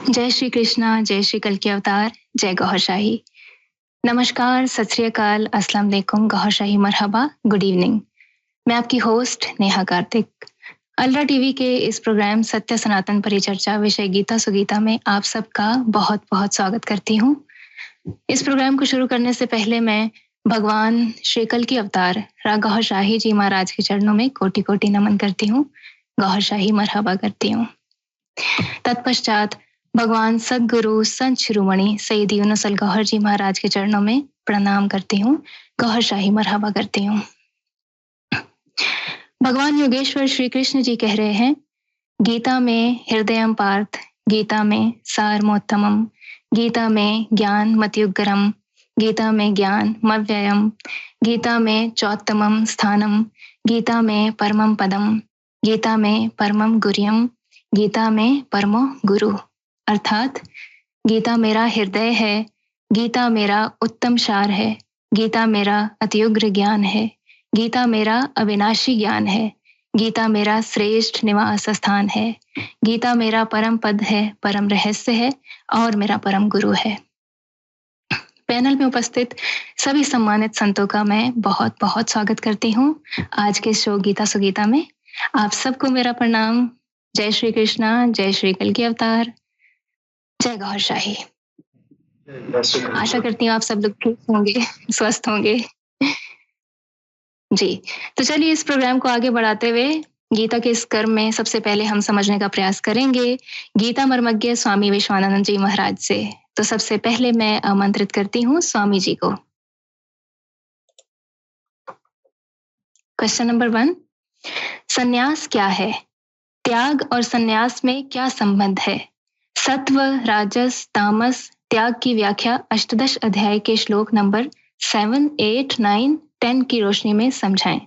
जय श्री कृष्णा, जय श्री कल की अवतार, जय गौहर शाही। नमस्कार, सत श्री अकाल, अस्सलाम वालेकुम, गौहर शाही, मरहबा, गुड इवनिंग। मैं आपकी होस्ट नेहा कार्तिक। अल्लाह टीवी के इस प्रोग्राम सत्य सनातन परिचर्चा विषय गीता सुगीता में आप सबका बहुत बहुत स्वागत करती हूँ। इस प्रोग्राम को शुरू करने से पहले मैं भगवान श्री कल की अवतार राग गौहर शाही जी महाराज के चरणों में कोटि कोटि नमन करती हूँ, गौहर शाही मरहबा करती हूँ। तत्पश्चात भगवान सदगुरु संत शिरोमणि सैयद यूनुस अल गौहर जी महाराज के चरणों में प्रणाम करती हूँ, गौहर शाही मरहबा करती हूँ। भगवान योगेश्वर श्री कृष्ण जी कह रहे हैं, गीता में हृदयम पार्थ, गीता में सारमोत्तमम, गीता में ज्ञान मत्युग्रम, गीता में ज्ञान मव्ययम, गीता में चौत्तमम स्थानम, गीता में परमम पदम, गीता में परमम गुर्यम, गीता में परमो गुरु। अर्थात गीता मेरा हृदय है, गीता मेरा उत्तम सार है, गीता मेरा अत्युग्र ज्ञान है, गीता मेरा अविनाशी ज्ञान है, गीता मेरा श्रेष्ठ निवास स्थान है, गीता मेरा परम पद है, परम रहस्य है और मेरा परम गुरु है। पैनल में उपस्थित सभी सम्मानित संतों का मैं बहुत बहुत स्वागत करती हूँ आज के शो गीता सुगीता में। आप सबको मेरा प्रणाम। जय श्री कृष्णा, जय श्री कल की अवतार, जय गौहर शाही। आशा करती हूँ आप सब लोग ठीक होंगे, स्वस्थ होंगे। जी, तो चलिए इस प्रोग्राम को आगे बढ़ाते हुए गीता के इस कर्म में सबसे पहले हम समझने का प्रयास करेंगे गीता मर्मज्ञ स्वामी विश्वानंद जी महाराज से। तो सबसे पहले मैं आमंत्रित करती हूँ स्वामी जी को। क्वेश्चन नंबर 1, संन्यास क्या है? त्याग और संन्यास में क्या संबंध है? सत्व, राजस, तामस, त्याग की व्याख्या अष्टदश अध्याय के श्लोक नंबर 7, 8, 9, 10 की रोशनी में समझाएं।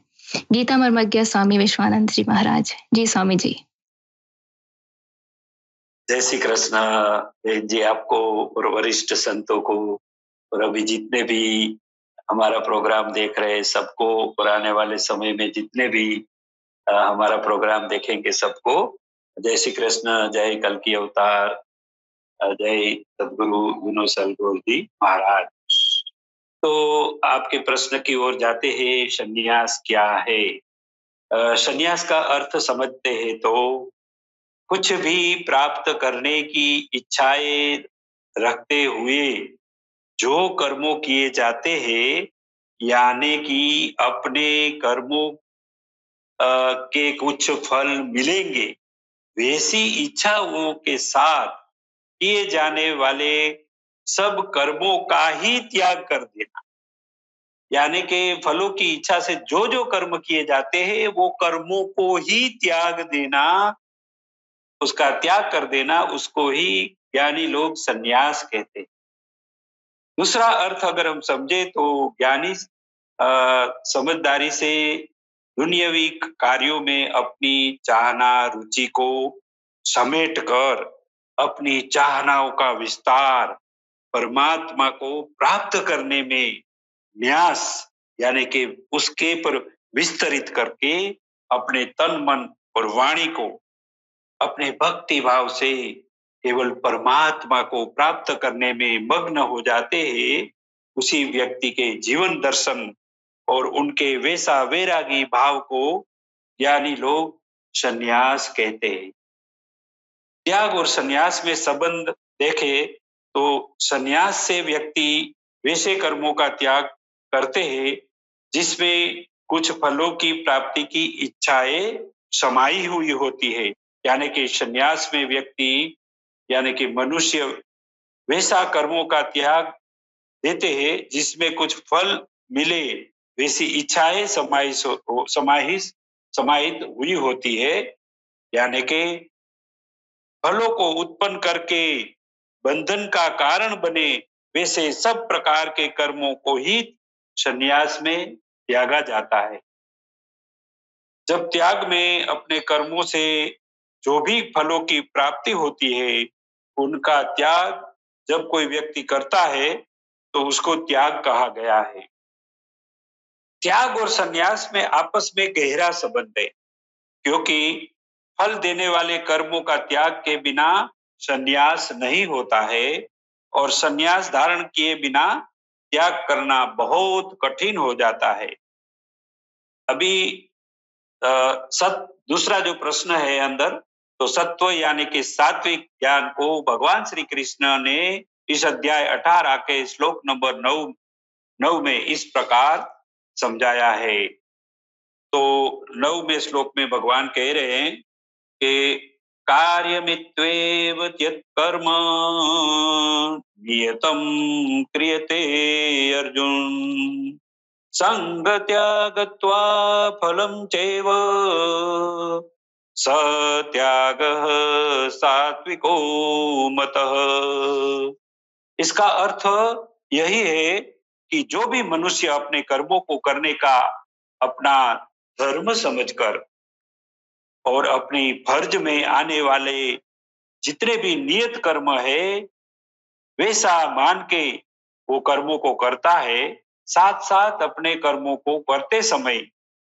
गीता मर्मज्ञ स्वामी विश्वानंद जी महाराज। जी स्वामी जी। जय श्री कृष्ण जी, आपको और वरिष्ठ संतों को और अभी जितने भी हमारा प्रोग्राम देख रहे हैं सबको और आने वाले समय में जितने भी हमारा प्रोग्राम देखेंगे सबको जय श्री कृष्ण, जय कल की अवतार, जय सदगुरु यूनुस अल गौहर जी महाराज। तो आपके प्रश्न की ओर जाते हैं, संन्यास क्या है? संन्यास का अर्थ समझते हैं तो कुछ भी प्राप्त करने की इच्छाएं रखते हुए जो कर्मों किए जाते हैं, यानी कि अपने कर्मों के कुछ फल मिलेंगे, वैसी इच्छाओं के साथ किए जाने वाले सब कर्मों का ही त्याग कर देना। यानी कि फलों की इच्छा से जो जो कर्म किए जाते हैं वो कर्मों को ही त्याग देना, उसका त्याग कर देना, उसको ही ज्ञानी लोग संन्यास कहते हैं। दूसरा अर्थ अगर हम समझे तो ज्ञानी समझदारी से दुनियावी कार्यों में अपनी चाहना रुचि को समेट कर अपनी चाहनाओं का विस्तार परमात्मा को प्राप्त करने में न्यास यानी कि उसके पर विस्तरित करके अपने तन मन और वाणी को अपने भक्ति भाव से केवल परमात्मा को प्राप्त करने में मग्न हो जाते हैं, उसी व्यक्ति के जीवन दर्शन और उनके वैसा वैरागी भाव को ज्ञानी लोग संन्यास कहते हैं। त्याग और संन्यास में संबंध देखे तो संन्यास से व्यक्ति वैसे कर्मों का त्याग करते हैं जिसमें कुछ फलों की प्राप्ति की इच्छाएं समाई हुई होती है। यानी कि संन्यास में व्यक्ति यानी कि मनुष्य वैसा कर्मों का त्याग देते हैं जिसमें कुछ फल मिले, वैसी इच्छाएं समाहित हुई होती है। यानी कि फलों को उत्पन्न करके बंधन का कारण बने वैसे सब प्रकार के कर्मों को ही संन्यास में त्यागा जाता है। जब त्याग में अपने कर्मों से जो भी फलों की प्राप्ति होती है, उनका त्याग जब कोई व्यक्ति करता है तो उसको त्याग कहा गया है। त्याग और संन्यास में आपस में गहरा संबंध है, क्योंकि फल देने वाले कर्मों का त्याग के बिना संन्यास नहीं होता है और संन्यास धारण किए बिना त्याग करना बहुत कठिन हो जाता है। अभी दूसरा जो प्रश्न है अंदर, तो सत्व यानी कि सात्विक ज्ञान को भगवान श्री कृष्ण ने इस अध्याय 18 के श्लोक नंबर 9 में इस प्रकार समझाया है। तो 9वें श्लोक में भगवान कह रहे हैं कि कार्यमित्वेव त्यक्कर्म नियतं क्रियते अर्जुन, संगत्यागत्वा फलं चैव सत्यागः सात्विको मतः। इसका अर्थ यही है कि जो भी मनुष्य अपने कर्मों को करने का अपना धर्म समझकर और अपनी फर्ज में आने वाले जितने भी नियत कर्म है वैसा मान के वो कर्मों को करता है, साथ साथ अपने कर्मों को करते समय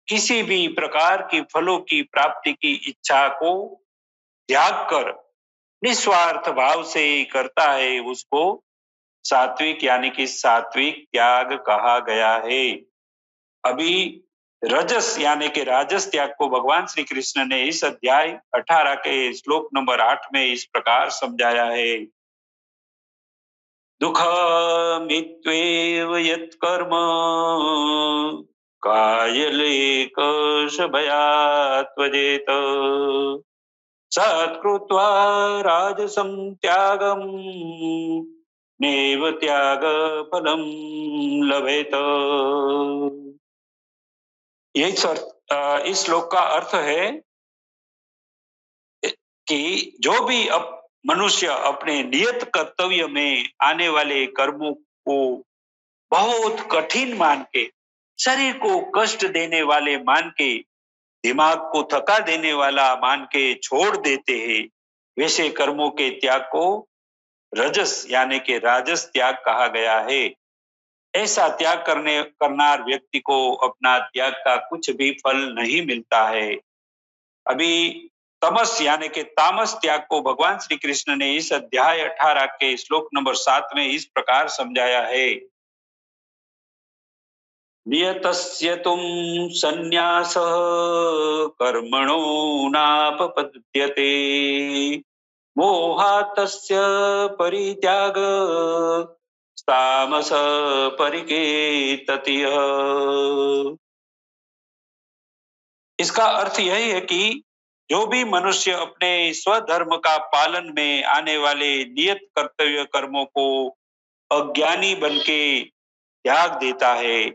किसी भी प्रकार की फलों की प्राप्ति की इच्छा को त्याग कर निस्वार्थ भाव से करता है, उसको सात्विक यानी कि सात्विक त्याग कहा गया है। अभी रजस यानी कि राजस त्याग को भगवान श्री कृष्ण ने इस अध्याय 18 के श्लोक नंबर 8 में इस प्रकार समझाया है। दुःखमित्वेव यत्कर्म कायलेकशभयात् त्यजेत सत्कृत्वा राजसं त्यागं नैव त्यागफलं लभेत। यही इस श्लोक का अर्थ है कि जो भी मनुष्य अपने नियत कर्तव्य में आने वाले कर्मों को बहुत कठिन मान के, शरीर को कष्ट देने वाले मान के, दिमाग को थका देने वाला मान के छोड़ देते हैं, वैसे कर्मों के त्याग को रजस यानी कि राजस त्याग कहा गया है। ऐसा त्याग करनार व्यक्ति को अपना त्याग का कुछ भी फल नहीं मिलता है। अभी तमस यानी कि तामस त्याग को भगवान श्री कृष्ण ने इस अध्याय 18 के श्लोक नंबर 7 में इस प्रकार समझाया है। नियतस्य तुम संन्यासः कर्मणो नापपद्यते मोहातस्य परित्याग तामस परिकेततिः। इसका अर्थ यही है कि जो भी मनुष्य अपने स्वधर्म का पालन में आने वाले नियत कर्तव्य कर्मों को अज्ञानी बनके त्याग देता है,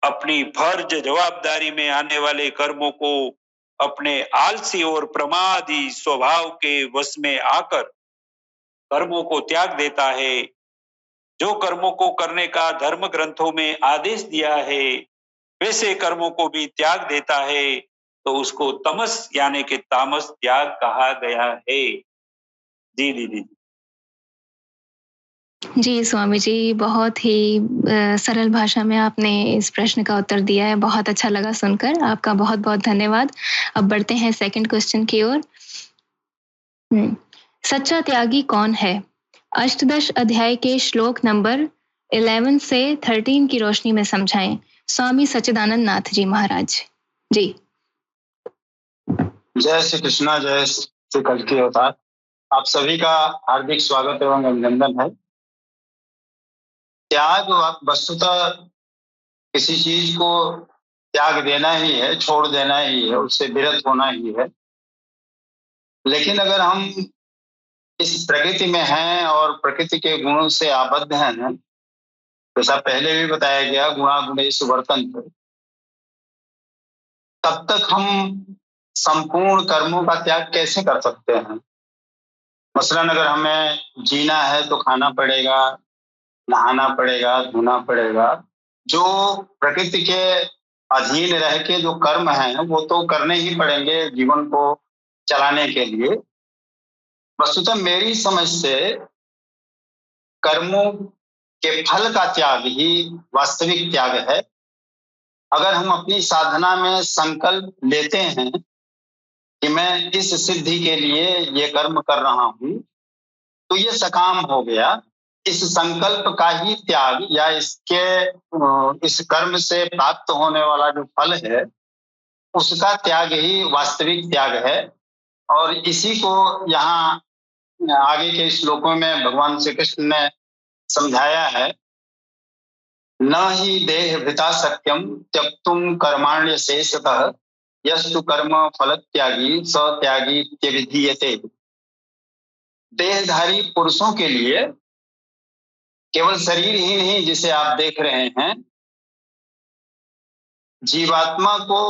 अपनी फर्ज जवाबदारी में आने वाले कर्मों को अपने आलसी और प्रमादी स्वभाव के वश में आकर कर्मों को त्याग देता है, जो कर्मों को करने का धर्म ग्रंथों में आदेश दिया है वैसे कर्मों को भी त्याग देता है, तो उसको तमस यानी कि तामस त्याग कहा गया है। जी दीदी। जी स्वामी जी, बहुत ही सरल भाषा में आपने इस प्रश्न का उत्तर दिया है, बहुत अच्छा लगा सुनकर, आपका बहुत बहुत धन्यवाद। अब बढ़ते हैं सेकंड क्वेश्चन की ओर। सच्चा त्यागी कौन है? अष्टदश अध्याय के श्लोक नंबर 11 से 13 की रोशनी में समझाएं, स्वामी सच्चिदानंद नाथ जी महाराज। जी। जय श्री कृष्णा, जय श्री कल की अवतार। आप सभी का हार्दिक स्वागत एवं अभिनंदन है। त्याग वस्तुतः किसी चीज को त्याग देना ही है, छोड़ देना ही है, उससे विरत होना ही है। लेकिन अगर हम इस प्रकृति में हैं और प्रकृति के गुणों से आबद्ध हैं, जैसा पहले भी बताया गया, गुणा गुणेषु वर्तन्ते, तब तक हम संपूर्ण कर्मों का त्याग कैसे कर सकते हैं? मसलन अगर हमें जीना है तो खाना पड़ेगा, नहाना पड़ेगा, धोना पड़ेगा। जो प्रकृति के अधीन रह के जो कर्म हैं वो तो करने ही पड़ेंगे जीवन को चलाने के लिए। वस्तुतः मेरी समझ से कर्मों के फल का त्याग ही वास्तविक त्याग है। अगर हम अपनी साधना में संकल्प लेते हैं कि मैं इस सिद्धि के लिए ये कर्म कर रहा हूं, तो ये सकाम हो गया। इस संकल्प का ही त्याग या इस कर्म से प्राप्त होने वाला जो फल है उसका त्याग ही वास्तविक त्याग है। और इसी को यहाँ आगे के श्लोकों में भगवान श्री कृष्ण ने समझाया है। न ही देह भृता सत्यम त्यक्तुम कर्माण्य शेषतः यस्तु कर्म फल त्यागी स त्यागी विधीयते। देहधारी पुरुषों के लिए केवल शरीर ही नहीं जिसे आप देख रहे हैं, जीवात्मा को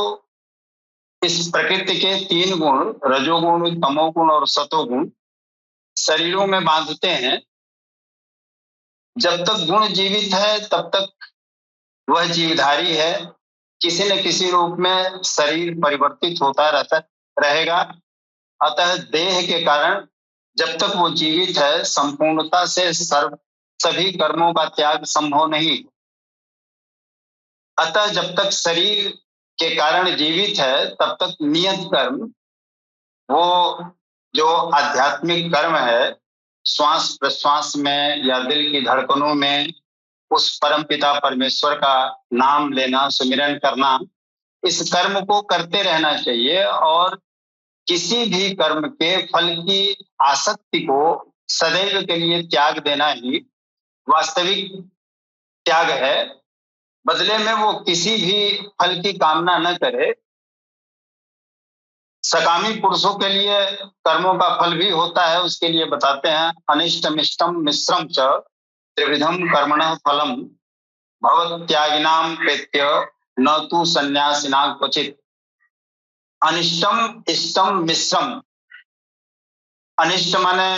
इस प्रकृति के 3 गुण रजोगुण, तमोगुण और सतोगुण शरीरों में बांधते हैं। जब तक गुण जीवित है तब तक वह जीवधारी है। किसी न किसी रूप में शरीर परिवर्तित होता रहेगा। अतः देह के कारण जब तक वो जीवित है संपूर्णता से सभी कर्मों का त्याग संभव नहीं। अतः जब तक शरीर के कारण जीवित है तब तक नियत कर्म, वो जो आध्यात्मिक कर्म है, श्वास प्रश्वास में या दिल की धड़कनों में उस परमपिता परमेश्वर का नाम लेना, सुमिरन करना, इस कर्म को करते रहना चाहिए। और किसी भी कर्म के फल की आसक्ति को सदैव के लिए त्याग देना ही वास्तविक त्याग है। बदले में वो किसी भी फल की कामना न करे। सकामी पुरुषों के लिए कर्मों का फल भी होता है, उसके लिए बताते हैं अनिष्टम इष्टम मिश्रम च त्रिविधम कर्मणः फलम भवत्यागिनाम प्रेत्य न तु सन्यासिना क्वचित। अनिष्टम इष्टम मिश्रम। अनिष्ट माने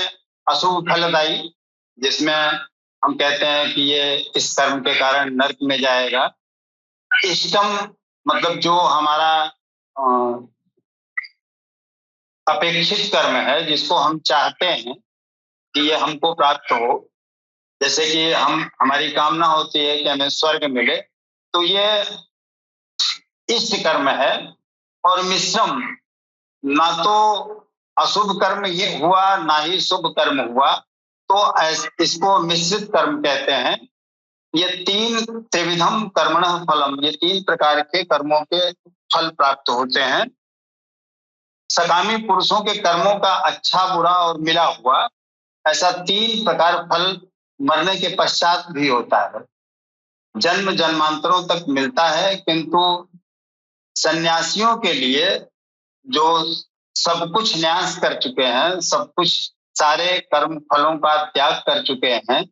अशुभ फलदायी, जिसमें हम कहते हैं कि ये इस कर्म के कारण नरक में जाएगा। इष्टम मतलब जो हमारा अपेक्षित कर्म है, जिसको हम चाहते हैं कि ये हमको प्राप्त हो। जैसे कि हमारी कामना होती है कि हमें स्वर्ग मिले, तो ये इष्ट कर्म है। और मिश्रम, ना तो अशुभ कर्म ये हुआ ना ही शुभ कर्म हुआ, तो इसको मिश्रित कर्म कहते हैं। ये 3 त्रिविधम कर्मणः फलम, ये 3 प्रकार के कर्मों के फल प्राप्त होते हैं। सकामी पुरुषों के कर्मों का अच्छा बुरा और मिला हुआ ऐसा 3 प्रकार फल मरने के पश्चात भी होता है। जन्म जन्मांतरों तक मिलता है, किंतु सन्यासियों के लिए जो सब कुछ न्यास कर चुके हैं, सब कुछ सारे कर्म फलों का त्याग कर चुके हैं,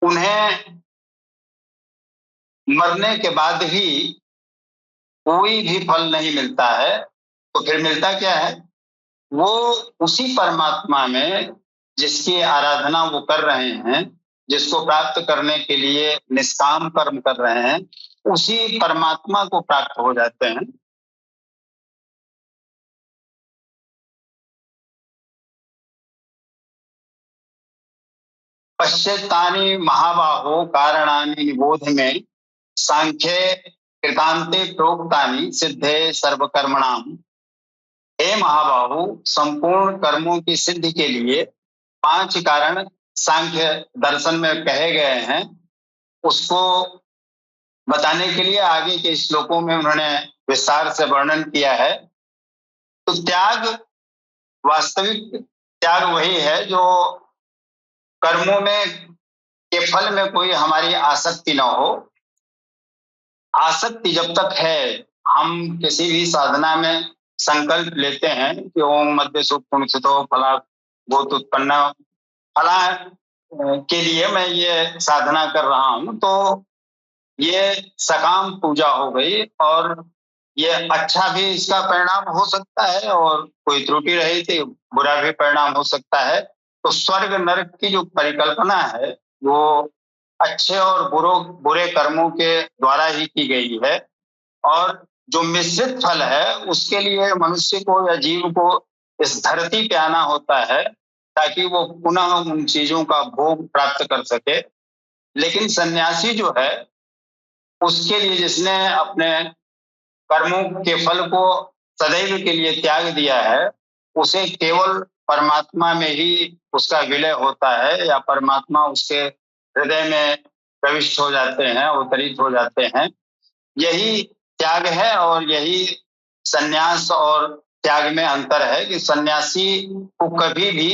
उन्हें मरने के बाद भी कोई भी फल नहीं मिलता है। तो फिर मिलता क्या है? वो उसी परमात्मा में जिसकी आराधना वो कर रहे हैं, जिसको प्राप्त करने के लिए निष्काम कर्म कर रहे हैं, उसी परमात्मा को प्राप्त हो जाते हैं। पश्यतानि महाबाहो कारणानि निबोध में सांख्ये कृतांते प्रोक्तानि सिद्धे सर्वकर्मणाम। हे महाबाहु, संपूर्ण कर्मों की सिद्धि के लिए 5 कारण सांख्य दर्शन में कहे गए हैं। उसको बताने के लिए आगे के श्लोकों में उन्होंने विस्तार से वर्णन किया है। तो त्याग, वास्तविक त्याग वही है जो कर्मों में के फल में कोई हमारी आसक्ति न हो। आसक्ति जब तक है, हम किसी भी साधना में संकल्प लेते हैं कि ओम मध्य सुख पुण्यसितो फला भूत उत्पन्न, फला के लिए मैं ये साधना कर रहा हूं, तो ये सकाम पूजा हो गई। और ये अच्छा भी इसका परिणाम हो सकता है और कोई त्रुटि रही थी बुरा भी परिणाम हो सकता है। तो स्वर्ग नरक की जो परिकल्पना है वो अच्छे और बुरे कर्मों के द्वारा ही की गई है। और जो मिश्रित फल है उसके लिए मनुष्य को या जीव को इस धरती पे आना होता है ताकि वो पुनः उन चीजों का भोग प्राप्त कर सके। लेकिन सन्यासी जो है उसके लिए, जिसने अपने कर्मों के फल को सदैव के लिए त्याग दिया है, उसे केवल परमात्मा में ही उसका विलय होता है या परमात्मा उसके हृदय में प्रविष्ट हो जाते हैं, अवतरित हो जाते हैं। यही त्याग है और यही सन्यास और त्याग में अंतर है कि सन्यासी को कभी भी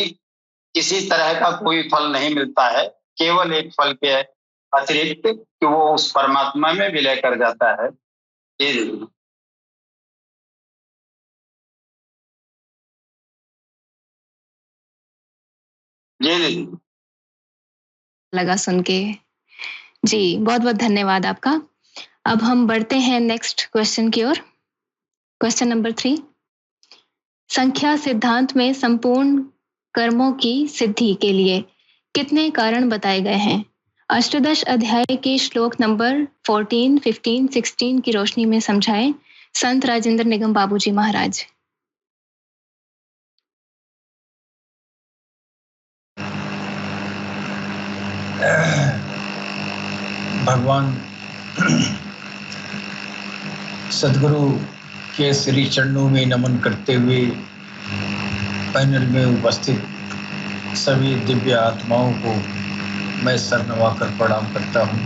किसी तरह का कोई फल नहीं मिलता है, केवल एक फल के अतिरिक्त कि वो उस परमात्मा में विलय कर जाता है। जी जी लगा सुन के जी, बहुत बहुत धन्यवाद आपका। अब हम बढ़ते हैं नेक्स्ट क्वेश्चन की ओर। क्वेश्चन नंबर 3, संख्या सिद्धांत में संपूर्ण कर्मों की सिद्धि के लिए कितने कारण बताए गए हैं? अष्टादश अध्याय के श्लोक नंबर 14, 15, 16 की रोशनी में समझाएं संत राजेंद्र निगम बाबूजी महाराज। भगवान सदगुरु के श्री चरणों में नमन करते हुए पैनल में उपस्थित सभी दिव्य आत्माओं को मैं सर नवाकर प्रणाम करता हूँ।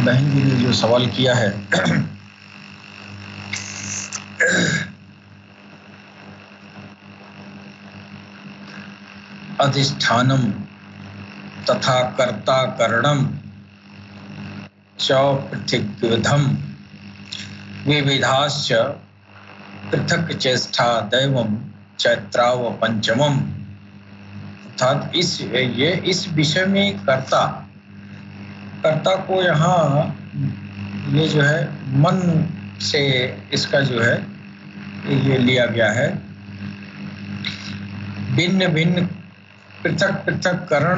बहन जी ने जो सवाल किया है, अधिष्ठानम तथा कर्ता करणम च पृथग्विधम विविधाश्च पृथक चेष्टा दैवम चैत्राव पंचमम। अर्थात इस विषय में कर्ता को यहाँ ये जो है मन से इसका जो है ये लिया गया है। भिन्न भिन्न पृथक पृथक करण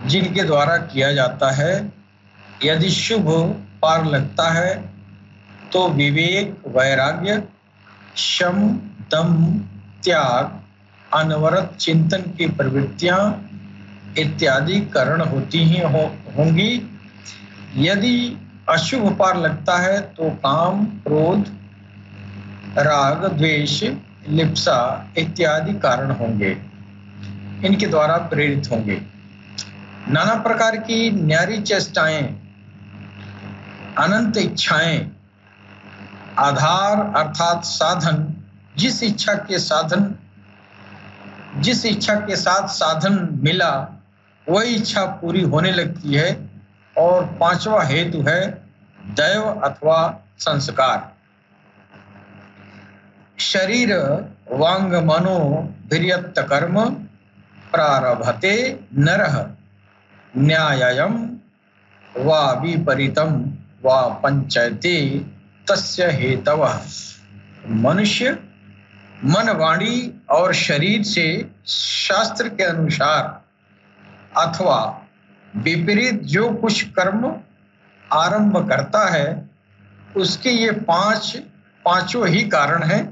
जिनके द्वारा किया जाता है, यदि शुभ पार लगता है तो विवेक, वैराग्य, शम, दम, त्याग, अनवरत चिंतन की प्रवृत्तियां इत्यादि कारण होती ही होंगी। यदि अशुभ पार लगता है तो काम, क्रोध, राग, द्वेष, लिप्सा इत्यादि कारण होंगे, इनके द्वारा प्रेरित होंगे। नाना प्रकार की न्यारी चेष्टाएं, अनंत इच्छाएं, आधार अर्थात साधन, जिस इच्छा के साथ साधन मिला वही इच्छा पूरी होने लगती है। और पांचवा हेतु है दैव अथवा संस्कार। शरीर वांग मनो भिर्यत कर्म प्रारभते नरः न्यायम वा विपरीतम वा पंचयते तस्य हेतवः। मनुष्य मन, वाणी और शरीर से शास्त्र के अनुसार अथवा विपरीत जो कुछ कर्म आरंभ करता है उसके ये पांचों ही कारण हैं।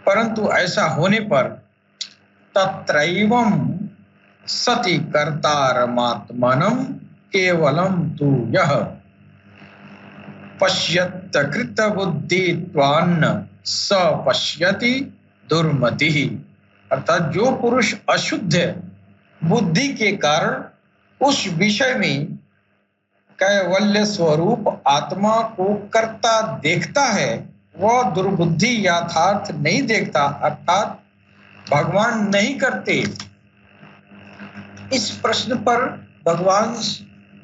परंतु ऐसा होने पर तत्रैवं सति कर्तारमात्मनं केवलम तु यह पश्यत कृत बुद्धित्वान्न स पश्यति दुर्मति। अर्थात जो पुरुष अशुद्ध बुद्धि के कारण उस विषय में कैवल्य स्वरूप आत्मा को कर्ता देखता है, वह दुर्बुद्धि यथार्थ नहीं देखता, अर्थात भगवान नहीं करते। इस प्रश्न पर भगवान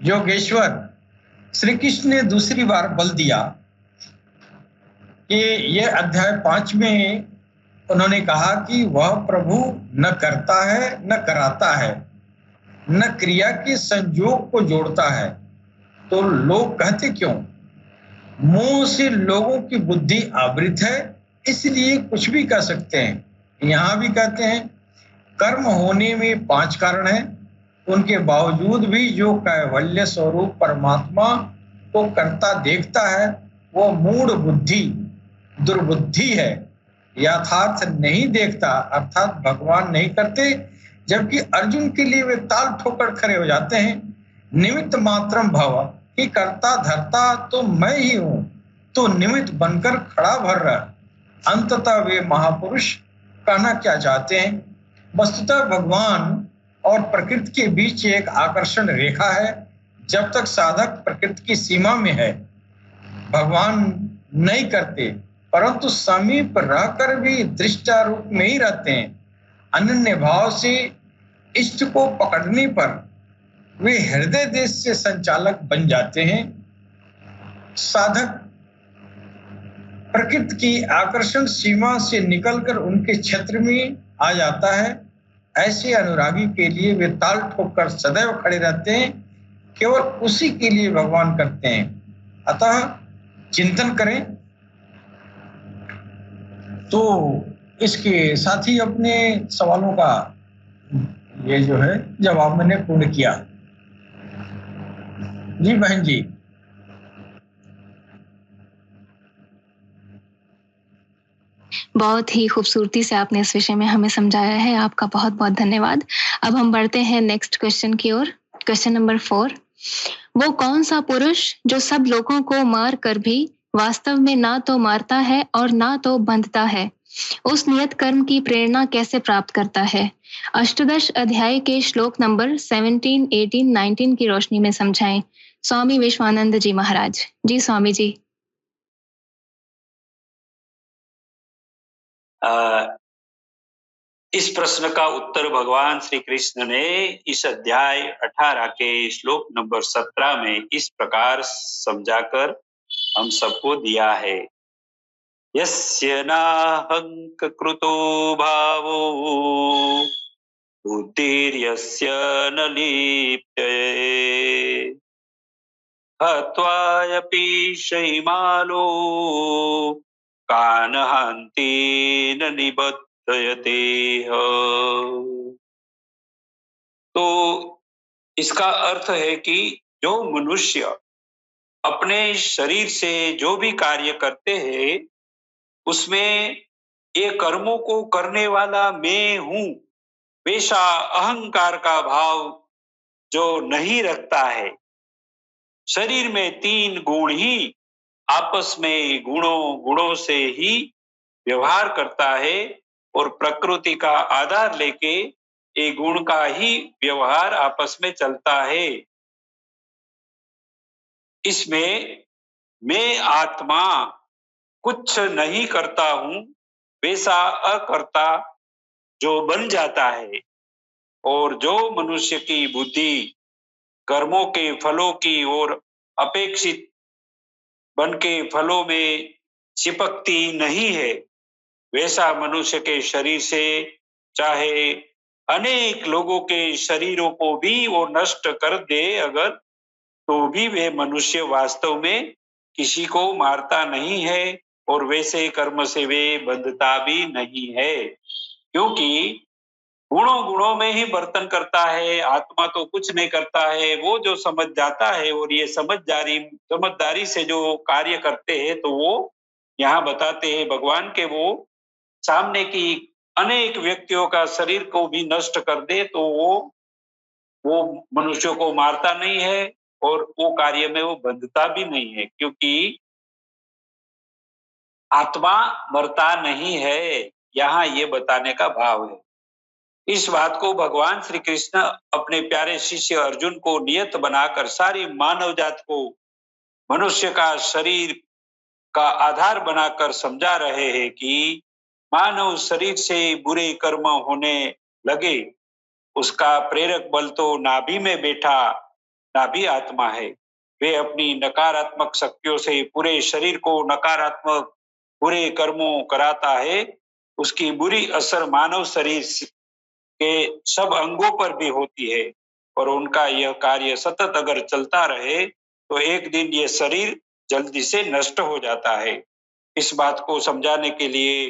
योगेश्वर श्री कृष्ण ने दूसरी बार बल दिया कि यह अध्याय 5 में उन्होंने कहा कि वह प्रभु न करता है न कराता है, न क्रिया के संयोग को जोड़ता है। तो लोग कहते क्यों? मुंह से लोगों की बुद्धि आवृत है, इसलिए कुछ भी कह सकते हैं। यहाँ भी कहते हैं कर्म होने में 5 कारण हैं, उनके बावजूद भी जो कैवल्य स्वरूप परमात्मा को कर्ता देखता है वो मूढ़ बुद्धि, दुर्बुद्धि है, यथार्थ नहीं देखता, अर्थात भगवान नहीं करते। जबकि अर्जुन के लिए वे ताल ठोकर खड़े हो जाते हैं, निमित्त मात्रम भव, कि कर्ता धर्ता तो मैं ही हूं, तो निमित्त बनकर खड़ा भर रहा। अंततः वे महापुरुष कहना क्या चाहते हैं? वस्तुतः भगवान और प्रकृति के बीच एक आकर्षण रेखा है। जब तक साधक प्रकृति की सीमा में है, भगवान नहीं करते, परंतु समीप रहकर भी दृष्टारूप में ही रहते हैं। अनन्य भाव से इष्ट को पकड़ने पर वे हृदय देश से संचालक बन जाते हैं। साधक प्रकृति की आकर्षण सीमा से निकलकर उनके क्षेत्र में आ जाता है। ऐसे अनुरागी के लिए वे ताल ठोककर सदैव खड़े रहते हैं, केवल उसी के लिए भगवान करते हैं। अतः चिंतन करें। तो इसके साथ ही अपने सवालों का ये जो है जवाब मैंने पूर्ण किया। जी बहन जी। बहुत ही खूबसूरती से आपने इस विषय में हमें समझाया है, आपका बहुत बहुत धन्यवाद। अब हम बढ़ते हैं नेक्स्ट क्वेश्चन की ओर। क्वेश्चन नंबर 4, वो कौन सा पुरुष जो सब लोगों को मार कर भी वास्तव में ना तो मारता है और ना तो बंधता है, उस नियत कर्म की प्रेरणा कैसे प्राप्त करता है? अष्टदश अध्याय के श्लोक नंबर 17, 18, 19 की रोशनी में समझाएं। स्वामी विश्वानंद जी महाराज। जी स्वामी जी। इस प्रश्न का उत्तर भगवान श्री कृष्ण ने इस अध्याय 18 के श्लोक नंबर 17 में इस प्रकार समझाकर हम सबको दिया है। यस्य नाहंक कृतो भावो बुद्धिर्यस्य न लिप्यते हत्वायपि शैमालो कानहन्ति न निबध्यते। तो इसका अर्थ है कि जो मनुष्य अपने शरीर से जो भी कार्य करते हैं उसमें ये कर्मों को करने वाला मैं हूं वैसा अहंकार का भाव जो नहीं रखता है, शरीर में 3 गुण ही आपस में गुणों से ही व्यवहार करता है और प्रकृति का आधार लेके ये गुण का ही व्यवहार आपस में चलता है। इसमें मैं आत्मा कुछ नहीं करता हूं वैसा अकर्ता जो बन जाता है, और जो मनुष्य की बुद्धि कर्मों के फलों की ओर अपेक्षित बन के फलों में चिपकती नहीं है, वैसा मनुष्य के शरीर से चाहे अनेक लोगों के शरीरों को भी वो नष्ट कर दे अगर, तो भी वे मनुष्य वास्तव में किसी को मारता नहीं है और वैसे कर्म से वे बंधता भी नहीं है, क्योंकि गुणों में ही बर्तन करता है, आत्मा तो कुछ नहीं करता है। वो जो समझ जाता है और ये समझदारी से जो कार्य करते हैं, तो वो यहाँ बताते हैं भगवान के वो सामने की अनेक व्यक्तियों का शरीर को भी नष्ट कर दे तो वो मनुष्यों को मारता नहीं है और वो कार्य में वो बंधता भी नहीं है, क्योंकि आत्मा मरता नहीं है। यहाँ ये बताने का भाव है। इस बात को भगवान श्री कृष्ण अपने प्यारे शिष्य अर्जुन को नियत बनाकर सारी मानव जात को मनुष्य का शरीर का आधार बनाकर समझा रहे हैं कि मानव शरीर से बुरे कर्म होने लगे, उसका प्रेरक बल तो नाभि में बैठा नाभि आत्मा है। वे अपनी नकारात्मक शक्तियों से पूरे शरीर को नकारात्मक बुरे कर्मों कराता है। उसकी बुरी असर मानव शरीर के सब अंगों पर भी होती है, और उनका यह कार्य सतत अगर चलता रहे तो एक दिन ये शरीर जल्दी से नष्ट हो जाता है। इस बात को समझाने के लिए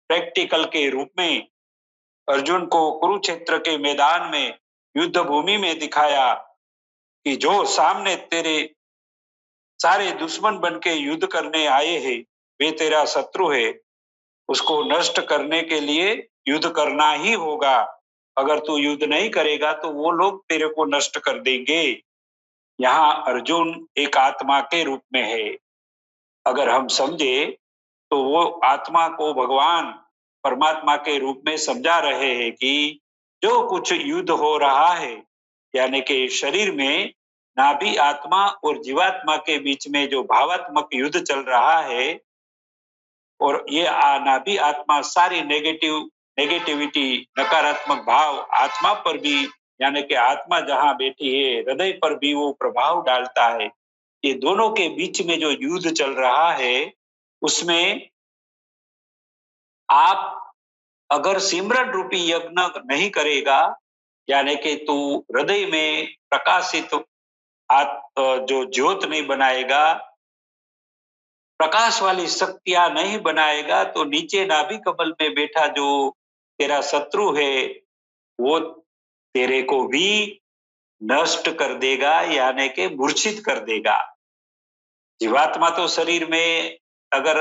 प्रैक्टिकल के रूप में अर्जुन को कुरुक्षेत्र के मैदान में युद्ध भूमि में दिखाया कि जो सामने तेरे सारे दुश्मन बन के युद्ध करने आए हैं वे तेरा शत्रु है, उसको नष्ट करने के लिए युद्ध करना ही होगा। अगर तू युद्ध नहीं करेगा तो वो लोग तेरे को नष्ट कर देंगे। यहाँ अर्जुन एक आत्मा के रूप में है। अगर हम समझे तो वो आत्मा को भगवान परमात्मा के रूप में समझा रहे हैं कि जो कुछ युद्ध हो रहा है, यानी कि शरीर में नाभि आत्मा और जीवात्मा के बीच में जो भावात्मक युद्ध चल रहा है, और ये नाभि आत्मा सारी नेगेटिविटी, नकारात्मक भाव आत्मा पर भी, यानी कि आत्मा जहां बैठी है हृदय पर भी वो प्रभाव डालता है। ये दोनों के बीच में जो युद्ध चल रहा है, उसमें आप अगर सिमरन रूपी यज्ञ नहीं करेगा, यानी कि तू हृदय में प्रकाशित जो ज्योत नहीं बनाएगा, प्रकाश वाली शक्तियां नहीं बनाएगा, तो नीचे नाभि कमल में बैठा जो तेरा शत्रु है वो तेरे को भी नष्ट कर देगा, यानी कि मूर्छित कर देगा। जीवात्मा तो शरीर में अगर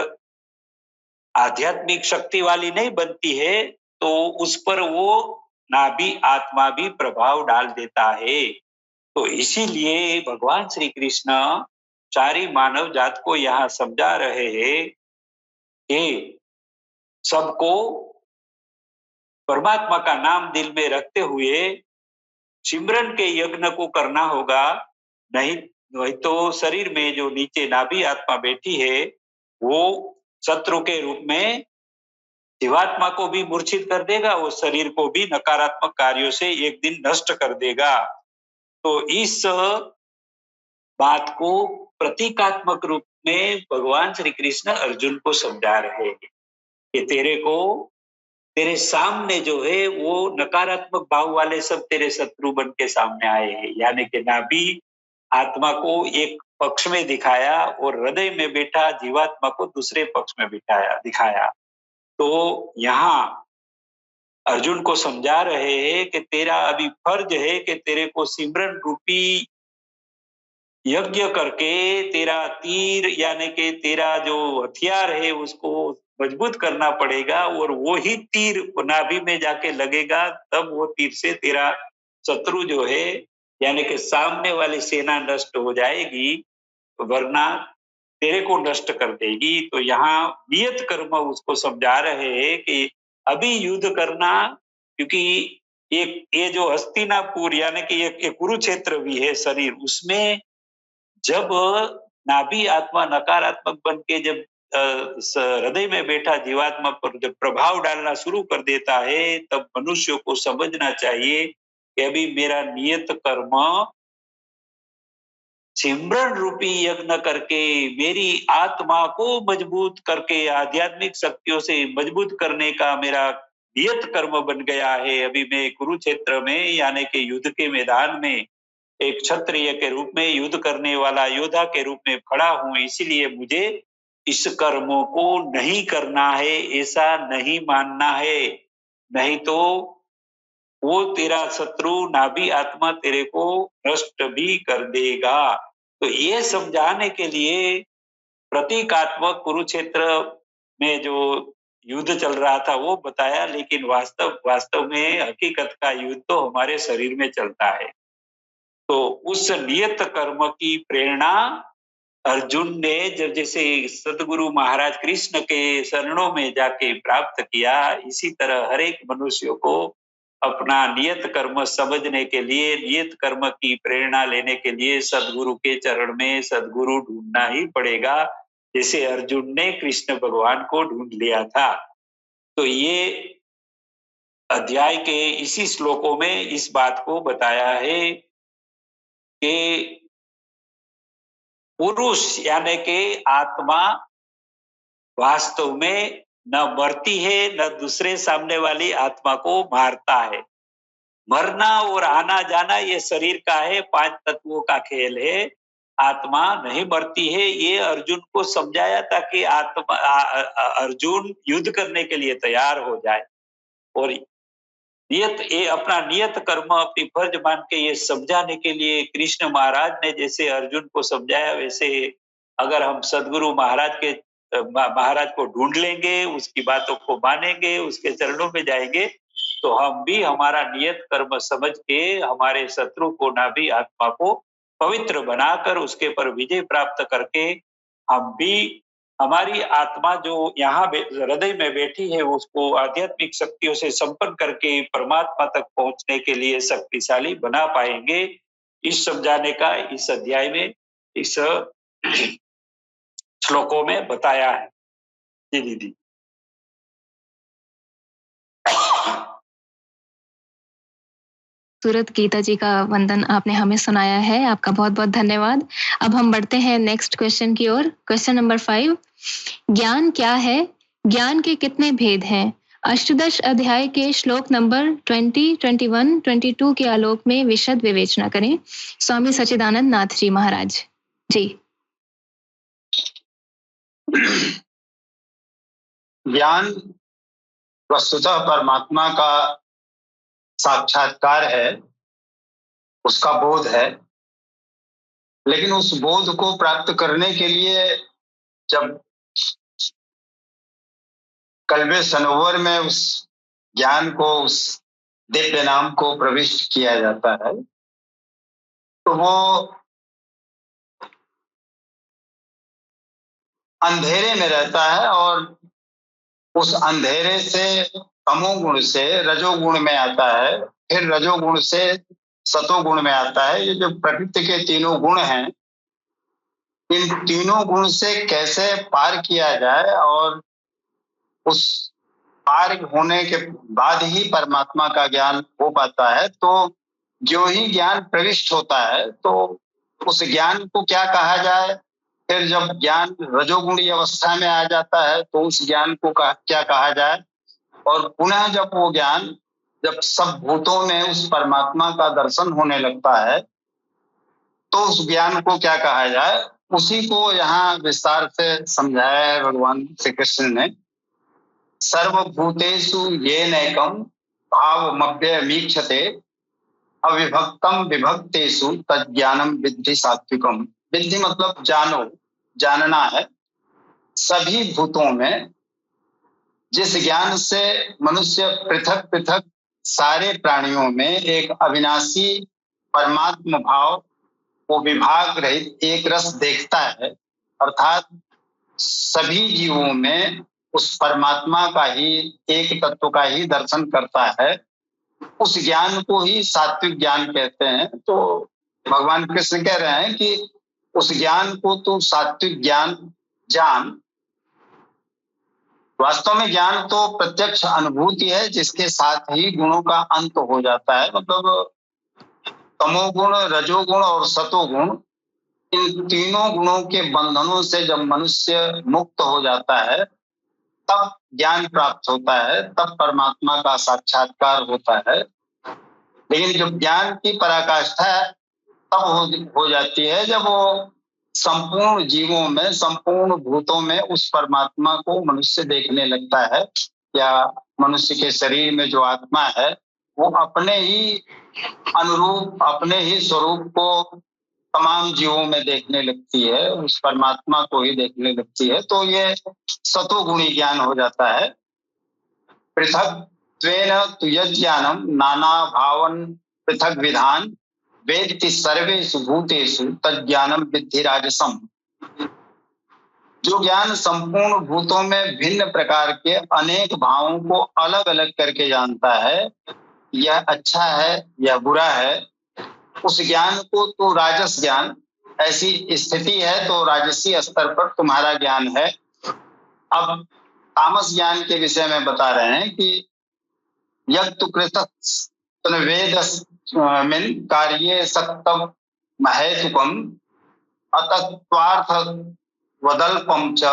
आध्यात्मिक शक्ति वाली नहीं बनती है तो उस पर वो नाभि आत्मा भी प्रभाव डाल देता है। तो इसीलिए भगवान श्री कृष्ण सारी मानव जात को यहाँ समझा रहे हैं कि सबको परमात्मा का नाम दिल में रखते हुए सिमरन के यज्ञ को करना होगा, नहीं तो शरीर में जो नीचे नाभि आत्मा बैठी है वो शत्रु के रूप में जीवात्मा को भी मूर्छित कर देगा, वो शरीर को भी नकारात्मक कार्यों से एक दिन नष्ट कर देगा। तो इस बात को प्रतीकात्मक रूप में भगवान श्री कृष्ण अर्जुन को समझा रहे हैं कि तेरे सामने जो है वो नकारात्मक भाव वाले सब तेरे शत्रु बन के सामने आए हैं, यानी कि नाभि आत्मा को एक पक्ष में दिखाया और हृदय में बैठा जीवात्मा को दूसरे पक्ष में दिखाया। तो यहाँ अर्जुन को समझा रहे हैं कि तेरा अभी फर्ज है कि तेरे को सिमरन रूपी यज्ञ करके तेरा तीर, यानी कि तेरा जो हथियार है उसको मजबूत करना पड़ेगा, और वो ही तीर नाभि में जाके लगेगा, तब वो तीर से तेरा शत्रु जो है यानी कि सामने वाली सेना नष्ट हो जाएगी, वरना तेरे को नष्ट कर देगी। तो यहाँ नियत कर्म उसको समझा रहे हैं कि अभी युद्ध करना, क्योंकि ये जो हस्तिनापुर यानी कि एक कुरुक्षेत्र भी है शरीर, उसमें जब नाभि आत्मा नकारात्मक बन के जब हृदय में बैठा जीवात्मा पर जब प्रभाव डालना शुरू कर देता है, तब मनुष्य को समझना चाहिए कि अभी मेरा नियत कर्म सिमरन रूपी यज्ञ करके मेरी आत्मा को मजबूत करके आध्यात्मिक शक्तियों से मजबूत करने का मेरा नियत कर्म बन गया है। अभी मैं कुरुक्षेत्र में यानी कि युद्ध के मैदान में एक क्षत्रिय के रूप में युद्ध करने वाला योद्धा के रूप में खड़ा हूं, इसीलिए मुझे इस कर्मों को नहीं करना है, ऐसा नहीं मानना है, नहीं तो वो तेरा शत्रु नाभि आत्मा तेरे को नष्ट भी कर देगा। तो ये समझाने के लिए प्रतीकात्मक कुरुक्षेत्र में जो युद्ध चल रहा था वो बताया, लेकिन वास्तव में हकीकत का युद्ध तो हमारे शरीर में चलता है। तो उस नियत कर्म की प्रेरणा अर्जुन ने जब जैसे सदगुरु महाराज कृष्ण के शरणों में जाके प्राप्त किया, इसी तरह हर एक मनुष्य को अपना नियत कर्म समझने के लिए, नियत कर्म की प्रेरणा लेने के लिए सदगुरु के चरण में सदगुरु ढूंढना ही पड़ेगा, जैसे अर्जुन ने कृष्ण भगवान को ढूंढ लिया था। तो ये अध्याय के इसी श्लोकों में इस बात को बताया है कि पुरुष यानी कि आत्मा वास्तव में न मरती है, न दूसरे सामने वाली आत्मा को मारता है। मरना और आना जाना ये शरीर का है, 5 तत्वों का खेल है। आत्मा नहीं मरती है, ये अर्जुन को समझाया ताकि अर्जुन युद्ध करने के लिए तैयार हो जाए और अपना नियत कर्म अपनी फर्ज मान के ये समझाने के लिए कृष्ण महाराज ने जैसे अर्जुन को समझाया, वैसे अगर हम सदगुरु महाराज को ढूंढ लेंगे, उसकी बातों को मानेंगे, उसके चरणों में जाएंगे, तो हम भी हमारा नियत कर्म समझ के हमारे शत्रु को नाभि आत्मा को पवित्र बनाकर उसके पर विजय प्राप्त करके हम भी हमारी आत्मा जो यहाँ हृदय में बैठी है उसको आध्यात्मिक शक्तियों से संपन्न करके परमात्मा तक पहुंचने के लिए शक्तिशाली बना पाएंगे। इस समझाने का इस अध्याय में, इस श्लोकों में बताया है। जी दीदी। सूरत गीता जी का वंदन आपने हमें सुनाया है, आपका बहुत बहुत धन्यवाद। अब हम बढ़ते हैं नेक्स्ट क्वेश्चन की ओर। क्वेश्चन नंबर 5, ज्ञान क्या है? ज्ञान के कितने भेद हैं? अष्टदश अध्याय के श्लोक नंबर 20, 21, 22 के आलोक में विशद विवेचना करें। स्वामी सच्चिदानंद नाथ जी महाराज जी। ज्ञान वस्तुतः परमात्मा का साक्षात्कार है, उसका बोध है। लेकिन उस बोध को प्राप्त करने के लिए जब कल्बे सनोवर में उस ज्ञान को, उस दिव्य नाम को प्रविष्ट किया जाता है, तो वो अंधेरे में रहता है और उस अंधेरे से तमोगुण से रजोगुण में आता है, फिर रजोगुण से सतोगुण में आता है। ये जो प्रकृति के तीनों गुण हैं, इन तीनों गुण से कैसे पार किया जाए और उस पार होने के बाद ही परमात्मा का ज्ञान हो पाता है। तो जो ही ज्ञान प्रविष्ट होता है तो उस ज्ञान को क्या कहा जाए, फिर जब ज्ञान रजोगुणी अवस्था में आ जाता है तो उस ज्ञान को क्या कहा जाए, और पुनः जब वो ज्ञान, जब सब भूतों में उस परमात्मा का दर्शन होने लगता है तो उस ज्ञान को क्या कहा जाए, उसी को यहाँ विस्तार से समझाया है भगवान श्री कृष्ण ने। सर्वभूतेषु येनैकं भावमव्ययमीक्षते अविभक्तम विभक्तेषु तज्ज्ञानम विद्धि सात्विकम। विद्धि मतलब जानो, जानना है। सभी भूतों में जिस ज्ञान से मनुष्य पृथक पृथक सारे प्राणियों में एक अविनाशी परमात्मा भाव को विभाग रहित एक रस देखता है, अर्थात सभी जीवों में उस परमात्मा का ही, एक तत्व का ही दर्शन करता है, उस ज्ञान को ही सात्विक ज्ञान कहते हैं। तो भगवान कृष्ण कह रहे हैं कि उस ज्ञान को तो सात्विक ज्ञान जान। वास्तव में ज्ञान तो प्रत्यक्ष अनुभूति है जिसके साथ ही गुणों का अंत हो जाता है। मतलब तमोगुण, रजोगुण और सतोगुण, इन तीनों गुणों के बंधनों से जब मनुष्य मुक्त हो जाता है तब ज्ञान प्राप्त होता है, तब परमात्मा का साक्षात्कार होता है। लेकिन जब ज्ञान की पराकाष्ठा तब हो जाती है जब वो संपूर्ण जीवों में, संपूर्ण भूतों में उस परमात्मा को मनुष्य देखने लगता है, या मनुष्य के शरीर में जो आत्मा है वो अपने ही अनुरूप, अपने ही स्वरूप को तमाम जीवों में देखने लगती है, उस परमात्मा को ही देखने लगती है। तो ये सतोगुणी ज्ञान हो जाता है। पृथक त्वेन तु यज्ञानम नाना भावन पृथक विधान वेत्ति सर्वेषु भूतेषु तज्ज्ञानम विद्धि राजसम। जो ज्ञान संपूर्ण भूतों में भिन्न प्रकार के अनेक भावों को अलग अलग करके जानता है, यह अच्छा है यह बुरा है, उस ज्ञान को तो राजस ज्ञान, ऐसी स्थिति है तो राजसी स्तर पर तुम्हारा ज्ञान है। अब तामस ज्ञान के विषय में बता रहे हैं कि यत्तु कृतः वेद कार्ये सत्तम महेतुकम अतत्वार्थ वदल्पम च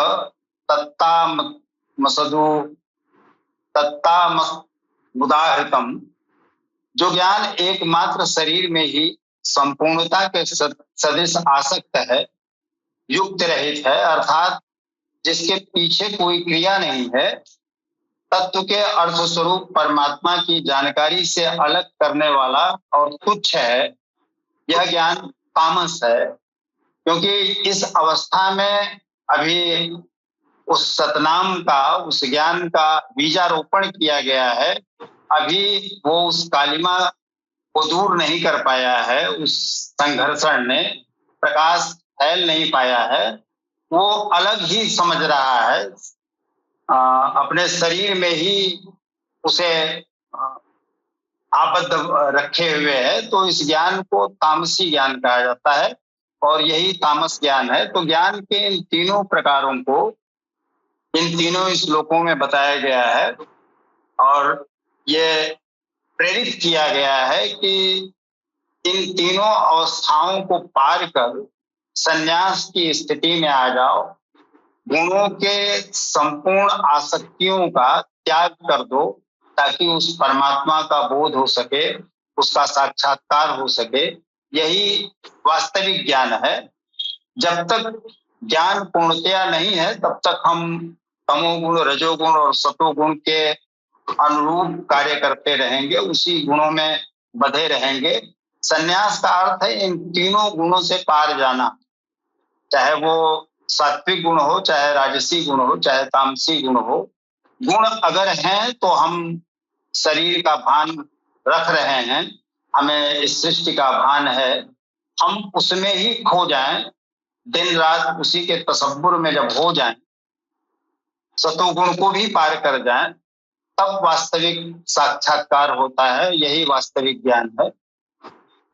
तत्तामसदुदाहृतम। जो ज्ञान एकमात्र शरीर में ही संपूर्णता के सदृश आसक्त है, युक्त रहित है, अर्थात जिसके पीछे कोई क्रिया नहीं है, तत्व के अर्थ स्वरूप परमात्मा की जानकारी से अलग करने वाला और तुच्छ है, यह ज्ञान तामस है। क्योंकि इस अवस्था में अभी उस सतनाम का, उस ज्ञान का बीजारोपण किया गया है, अभी वो उस कालिमा को दूर नहीं कर पाया है, उस संघर्षण ने प्रकाश फैल नहीं पाया है। वो अलग ही समझ रहा है, अपने शरीर में ही उसे आबद्ध रखे हुए है। तो इस ज्ञान को तामसी ज्ञान कहा जाता है और यही तामस ज्ञान है। तो ज्ञान के इन तीनों प्रकारों को इन तीनों श्लोकों में बताया गया है और ये प्रेरित किया गया है कि इन तीनों अवस्थाओं को पार कर संन्यास की स्थिति में आ जाओ, गुणों के संपूर्ण आसक्तियों का त्याग कर दो ताकि उस परमात्मा का बोध हो सके, उसका साक्षात्कार हो सके। यही वास्तविक ज्ञान है। जब तक ज्ञान पूर्णतया नहीं है तब तक हम तमोगुण, रजोगुण और सतोगुण के अनुरूप कार्य करते रहेंगे, उसी गुणों में बधे रहेंगे। संन्यास का अर्थ है इन तीनों गुणों से पार जाना, चाहे वो सात्विक गुण हो, चाहे राजसी गुण हो, चाहे तामसी गुण हो। गुण अगर हैं तो हम शरीर का भान रख रहे हैं, हमें इस सृष्टि का भान है, हम उसमें ही खो जाएं, दिन रात उसी के तसव्वुर में जब हो जाएं, सतोगुण को भी पार कर जाएं, तब वास्तविक साक्षात्कार होता है। यही वास्तविक ज्ञान है,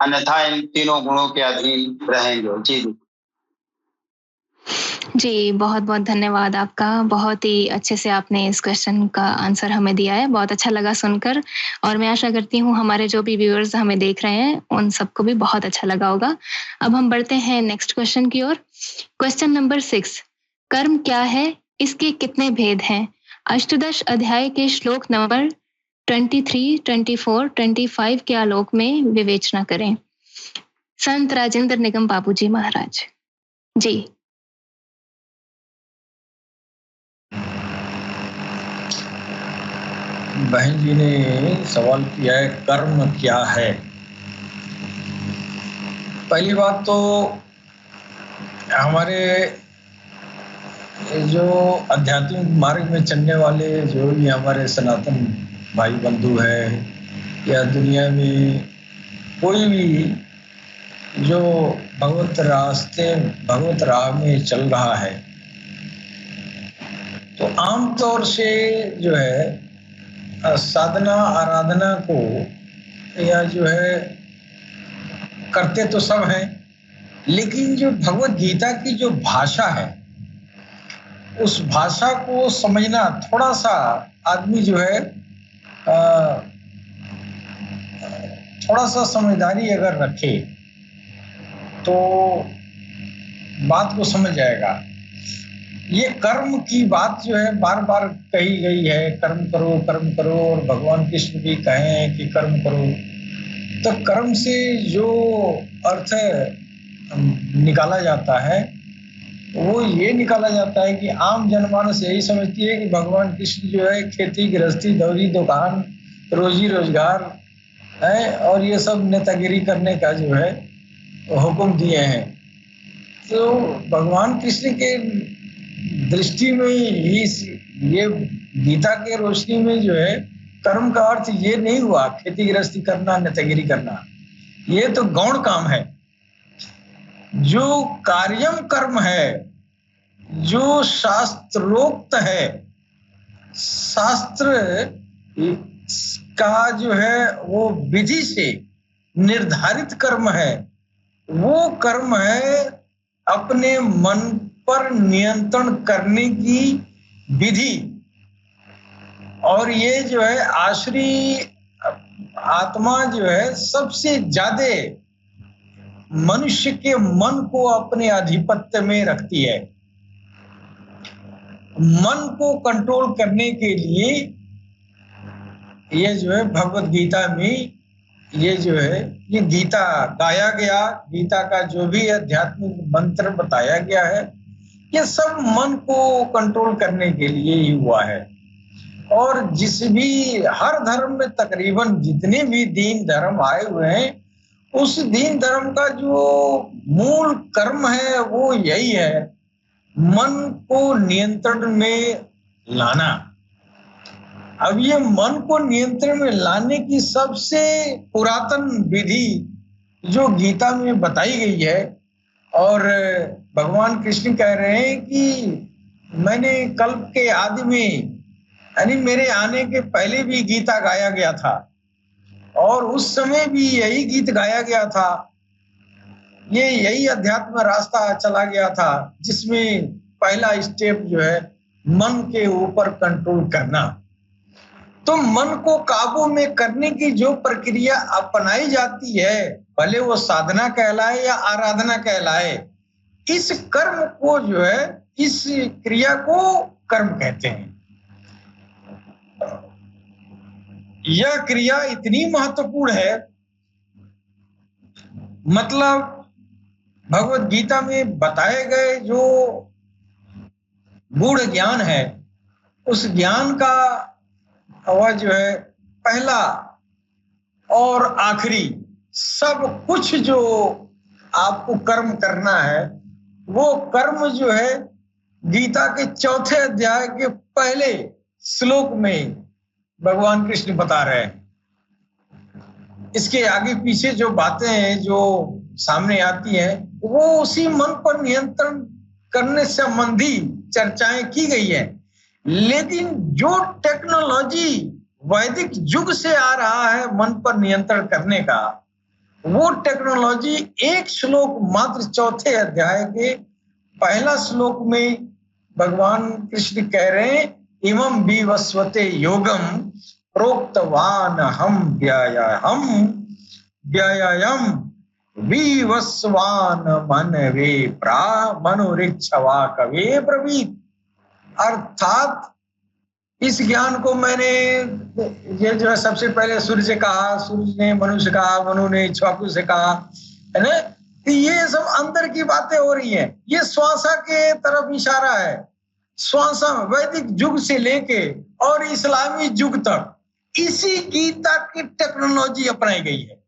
अन्यथा इन तीनों गुणों के अधीन रहेंगे। जी, बहुत बहुत धन्यवाद आपका। बहुत ही अच्छे से आपने इस क्वेश्चन का आंसर हमें दिया है, बहुत अच्छा लगा सुनकर और मैं आशा करती हूँ हमारे जो भी व्यूअर्स हमें देख रहे हैं उन सबको भी बहुत अच्छा लगा होगा। अब हम बढ़ते हैं नेक्स्ट क्वेश्चन की ओर। क्वेश्चन नंबर 6, कर्म क्या है, इसके कितने भेद हैं? अष्टदश अध्याय के श्लोक नंबर 23, 24, 25 के आलोक में विवेचना करें। संत राजेंद्र निगम बाबू जी महाराज जी। बहन जी ने सवाल किया है कर्म क्या है। पहली बात तो हमारे जो आध्यात्मिक मार्ग में चलने वाले जो भी हमारे सनातन भाई बंधु है या दुनिया में कोई भी जो भगवत राह में चल रहा है, तो आमतौर से जो है साधना आराधना को या जो है करते तो सब हैं, लेकिन जो भगवत गीता की जो भाषा है उस भाषा को समझना थोड़ा सा आदमी जो है थोड़ा सा समझदारी अगर रखे तो बात को समझ जाएगा। ये कर्म की बात जो है बार बार कही गई है, कर्म करो, और भगवान कृष्ण भी कहे हैं कि कर्म करो। तो कर्म से जो अर्थ निकाला जाता है वो ये निकाला जाता है कि आम जनमानस यही समझती है कि भगवान कृष्ण जो है खेती गृहस्थी दौरी दुकान रोजी रोजगार है और ये सब नेतागिरी करने का जो है हुक्म दिए हैं। तो भगवान कृष्ण के दृष्टि में ये गीता के रोशनी में जो है कर्म का अर्थ ये नहीं हुआ खेती गृहस्थी करना नेतागिरी करना, ये तो गौण काम है। जो कार्यम कर्म है, जो शास्त्रोक्त है, शास्त्र का जो है वो विधि से निर्धारित कर्म है, वो कर्म है अपने मन पर नियंत्रण करने की विधि। और ये जो है आश्री आत्मा जो है सबसे ज्यादा मनुष्य के मन को अपने आधिपत्य में रखती है। मन को कंट्रोल करने के लिए ये जो है भगवत गीता में ये जो है ये गीता गाया गया, गीता का जो भी आध्यात्मिक मंत्र बताया गया है ये सब मन को कंट्रोल करने के लिए ही हुआ है। और जिस भी हर धर्म में तकरीबन जितने भी दीन धर्म आए हुए हैं उस दीन धर्म का जो मूल कर्म है वो यही है, मन को नियंत्रण में लाना। अब ये मन को नियंत्रण में लाने की सबसे पुरातन विधि जो गीता में बताई गई है और भगवान कृष्ण कह रहे हैं कि मैंने कल्प के आदि में, यानी मेरे आने के पहले भी गीता गाया गया था और उस समय भी यही गीत गाया गया था। ये यही अध्यात्म रास्ता चला गया था जिसमें पहला स्टेप जो है मन के ऊपर कंट्रोल करना। तो मन को काबू में करने की जो प्रक्रिया अपनाई जाती है, भले वो साधना कहलाए या आराधना कहलाए, इस कर्म को जो है, इस क्रिया को कर्म कहते हैं। यह क्रिया इतनी महत्वपूर्ण है, मतलब भगवत गीता में बताए गए जो गूढ़ ज्ञान है, उस ज्ञान का वह जो है पहला और आखिरी सब कुछ जो आपको कर्म करना है, वो कर्म जो है गीता के चौथे अध्याय के पहले श्लोक में भगवान कृष्ण बता रहे हैं। इसके आगे पीछे जो बातें हैं जो सामने आती हैं, वो उसी मन पर नियंत्रण करने संबंधी चर्चाएं की गई है। लेकिन जो टेक्नोलॉजी वैदिक युग से आ रहा है मन पर नियंत्रण करने का, वो टेक्नोलॉजी एक श्लोक मात्र चौथे अध्याय के पहला श्लोक में भगवान कृष्ण कह रहे हैं, इमं विवस्वते योगम प्रोक्तवान हम व्यायाम विवस्वान मनवे मनुरिच्छवा कवे ब्रवीत। अर्थात इस ज्ञान को मैंने, ये जो है सबसे पहले सूर्य से कहा, सूर्य ने मनु से कहा, मनु ने इक्ष्वाकु से कहा, है ना। ये सब अंदर की बातें हो रही हैं। ये श्वासा के तरफ इशारा है। श्वासा वैदिक युग से लेके और इस्लामी युग तक इसी गीता की टेक्नोलॉजी अपनाई गई है।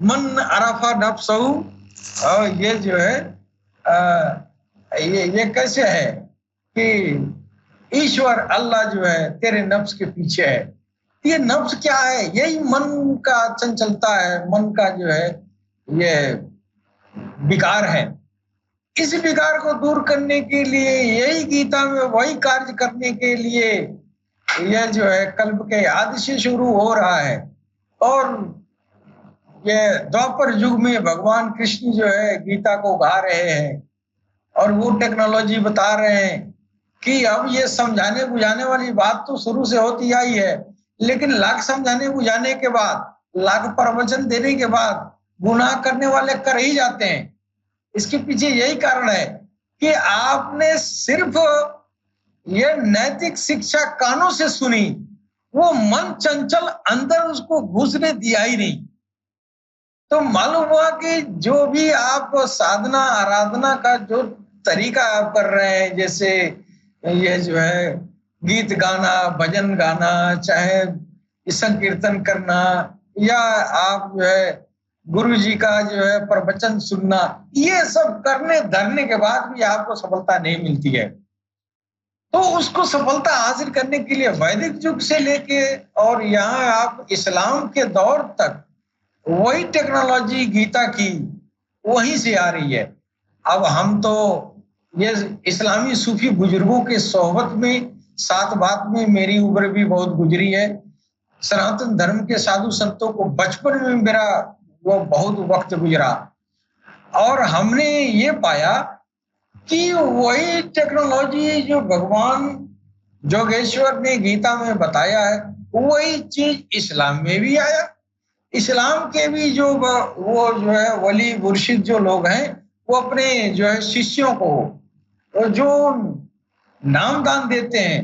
मन अरफा नफ्सहु, और ये जो है ये कैसे है कि ईश्वर अल्लाह जो है तेरे नफ्स के पीछे है। ये नफ्स क्या है? यही मन का चंचलता है, मन का जो है ये विकार है। इस विकार को दूर करने के लिए यही गीता में वही कार्य करने के लिए यह जो है कल्प के आदि से शुरू हो रहा है। और ये द्वापर युग में भगवान कृष्ण जो है गीता को गा रहे हैं और वो टेक्नोलॉजी बता रहे हैं कि अब ये समझाने बुझाने वाली बात तो शुरू से होती आई है, लेकिन लाख समझाने बुझाने के बाद, लाख प्रवचन देने के बाद गुनाह करने वाले कर ही जाते हैं। इसके पीछे यही कारण है कि आपने सिर्फ ये नैतिक शिक्षा कानों से सुनी, वो मन चंचल अंदर उसको घुसने दिया ही नहीं। तो मालूम हुआ कि जो भी आप साधना आराधना का जो तरीका आप कर रहे हैं, जैसे ये जो है गीत गाना, भजन गाना, चाहे संकीर्तन करना, या आप जो है गुरु जी का जो है प्रवचन सुनना, ये सब करने धरने के बाद भी आपको सफलता नहीं मिलती है। तो उसको सफलता हासिल करने के लिए वैदिक युग से लेके और यहाँ आप इस्लाम के दौर तक वही टेक्नोलॉजी गीता की वहीं से आ रही है। अब हम तो ये इस्लामी सूफी बुजुर्गों के सोहबत में, साथ बात में मेरी उम्र भी बहुत गुजरी है। सनातन धर्म के साधु संतों को बचपन में मेरा वो बहुत वक्त गुजरा और हमने ये पाया कि वही टेक्नोलॉजी जो भगवान जोगेश्वर ने गीता में बताया है, वही चीज इस्लाम में भी आया। इस्लाम के भी जो वो जो है वली मुर्शिद जो लोग हैं, वो अपने जो है शिष्यों को जो नामदान देते हैं,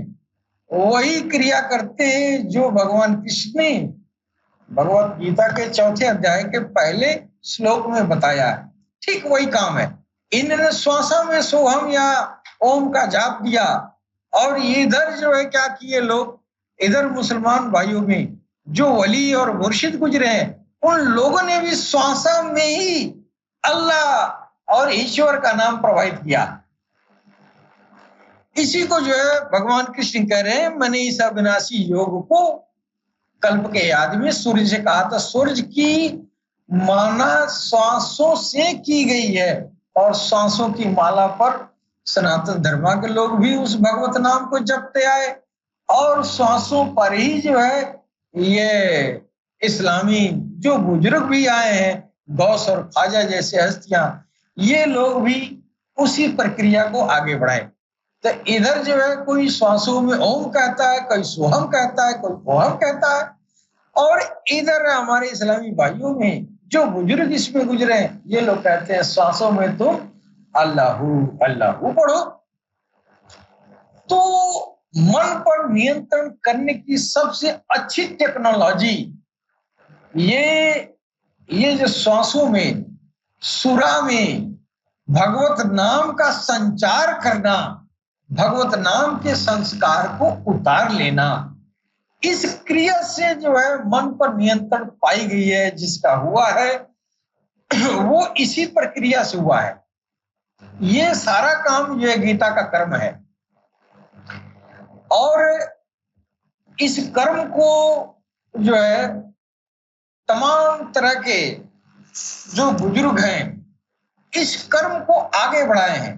वही क्रिया करते हैं जो भगवान कृष्ण ने भगवत गीता के चौथे अध्याय के पहले श्लोक में बताया है। ठीक वही काम है। इन्होंने श्वासा में सोहम या ओम का जाप दिया और इधर जो है क्या किए लोग, इधर मुसलमान भाइयों में जो वली और मुर्शिद गुजरे हैं, उन लोगों ने भी श्वासा में ही अल्लाह और ईश्वर का नाम प्रवाहित किया। इसी को जो है भगवान कृष्ण कह रहे हैं, मैंने इस अविनाशी योग को कल्प के आदि में सूर्य से कहा था। सूर्य की माना श्वासों से की गई है, और सांसों की माला पर सनातन धर्म के लोग भी उस भगवत नाम को जपते आए, और सांसों पर ही जो है ये इस्लामी जो बुजुर्ग भी आए हैं, गौस और ख्वाजा जैसे हस्तियां, ये लोग भी उसी प्रक्रिया को आगे बढ़ाए। तो इधर जो है कोई श्वासों में ओम कहता है, कोई सोहम कहता है, कोई ओहम कहता है, और इधर हमारे इस्लामी भाइयों में जो बुजुर्ग इसमें गुजरे हैं, ये लोग कहते हैं श्वासों में तुम अल्लाहू अल्लाहू पढ़ो। तो मन पर नियंत्रण करने की सबसे अच्छी टेक्नोलॉजी ये जो श्वासों में, सुरा में भगवत नाम का संचार करना, भगवत नाम के संस्कार को उतार लेना, इस क्रिया से जो है मन पर नियंत्रण पाई गई है। जिसका हुआ है वो इसी प्रक्रिया से हुआ है। ये सारा काम जो है गीता का कर्म है, और इस कर्म को जो है तमाम तरह के जो बुजुर्ग हैं इस कर्म को आगे बढ़ाए हैं।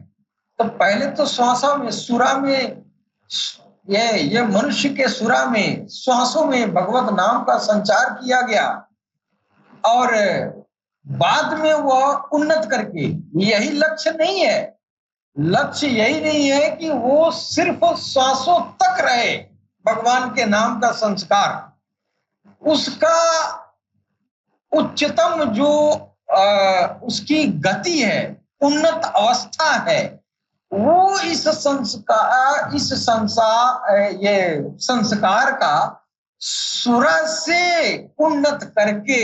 तो पहले तो श्वासों में, सुरा में, ये मनुष्य के सुरा में, श्वासों में भगवत नाम का संचार किया गया, और बाद में वह उन्नत करके, यही लक्ष्य नहीं है, लक्ष्य यही नहीं है कि वो सिर्फ श्वासों तक रहे भगवान के नाम का संस्कार। उसका उच्चतम जो उसकी गति है, उन्नत अवस्था है, वो इस संस्कार का सुरा से उन्नत करके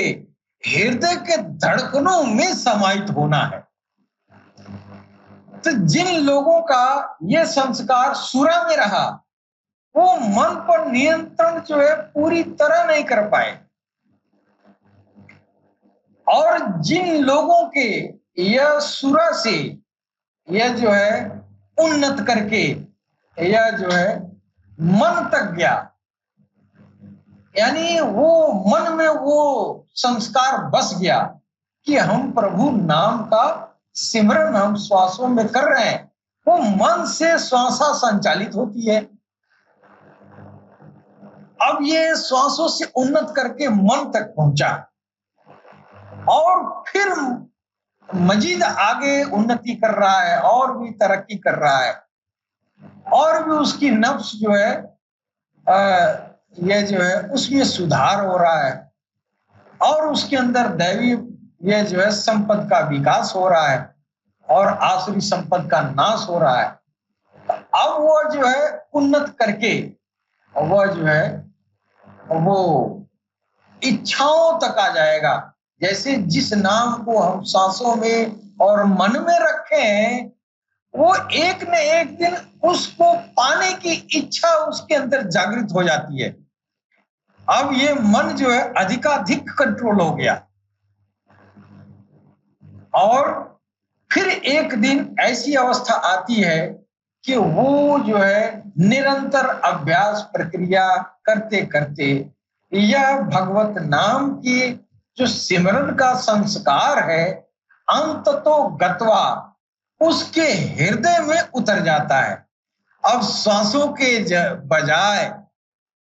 हृदय के धड़कनों में समाहित होना है। तो जिन लोगों का ये संस्कार सुरा में रहा, वो मन पर नियंत्रण जो है पूरी तरह नहीं कर पाए, और जिन लोगों के यह सुरा से यह जो है उन्नत करके यह जो है मन तक गया, यानी वो मन में वो संस्कार बस गया कि हम प्रभु नाम का सिमरन हम श्वासों में कर रहे हैं, वो मन से श्वासा संचालित होती है। अब ये श्वासों से उन्नत करके मन तक पहुंचा, और फिर मजीद आगे उन्नति कर रहा है, और भी तरक्की कर रहा है, और भी उसकी नफ्स जो है ये जो है उसमें सुधार हो रहा है, और उसके अंदर दैवी ये जो है संपद का विकास हो रहा है, और आसुरी संपद का नाश हो रहा है। अब वो जो है उन्नत करके वो जो है वो इच्छाओं तक आ जाएगा। जैसे जिस नाम को हम सांसों में और मन में रखे हैं, वो एक न एक दिन उसको पाने की इच्छा उसके अंदर जागृत हो जाती है। अब ये मन जो है अधिकाधिक कंट्रोल हो गया, और फिर एक दिन ऐसी अवस्था आती है कि वो जो है निरंतर अभ्यास प्रक्रिया करते करते यह भगवत नाम की जो सिमरन का संस्कार है अंततो गत्वा उसके हृदय में उतर जाता है। अब श्वासों के बजाय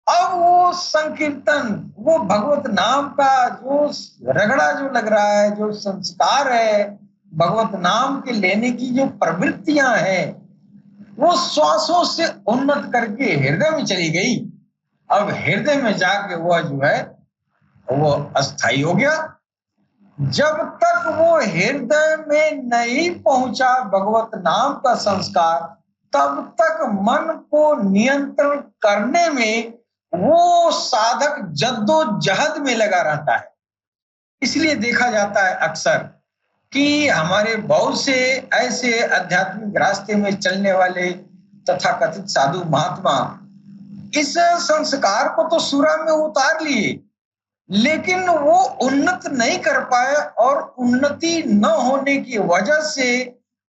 अब वो संकीर्तन, वो भगवत नाम का जो रगड़ा जो लग रहा है, जो संस्कार है, भगवत नाम के लेने की जो प्रवृत्तियां हैं, वो श्वासों से उन्नत करके हृदय में चली गई। अब हृदय में जाके वह जो है वो अस्थायी हो गया। जब तक वो हृदय में नहीं पहुंचा भगवत नाम का संस्कार, तब तक मन को नियंत्रण करने में वो साधक जद्दोजहद में लगा रहता है। इसलिए देखा जाता है अक्सर कि हमारे बहुत से ऐसे आध्यात्मिक रास्ते में चलने वाले तथाकथित साधु महात्मा इस संस्कार को तो सुरा में उतार लिए, लेकिन वो उन्नत नहीं कर पाए, और उन्नति न होने की वजह से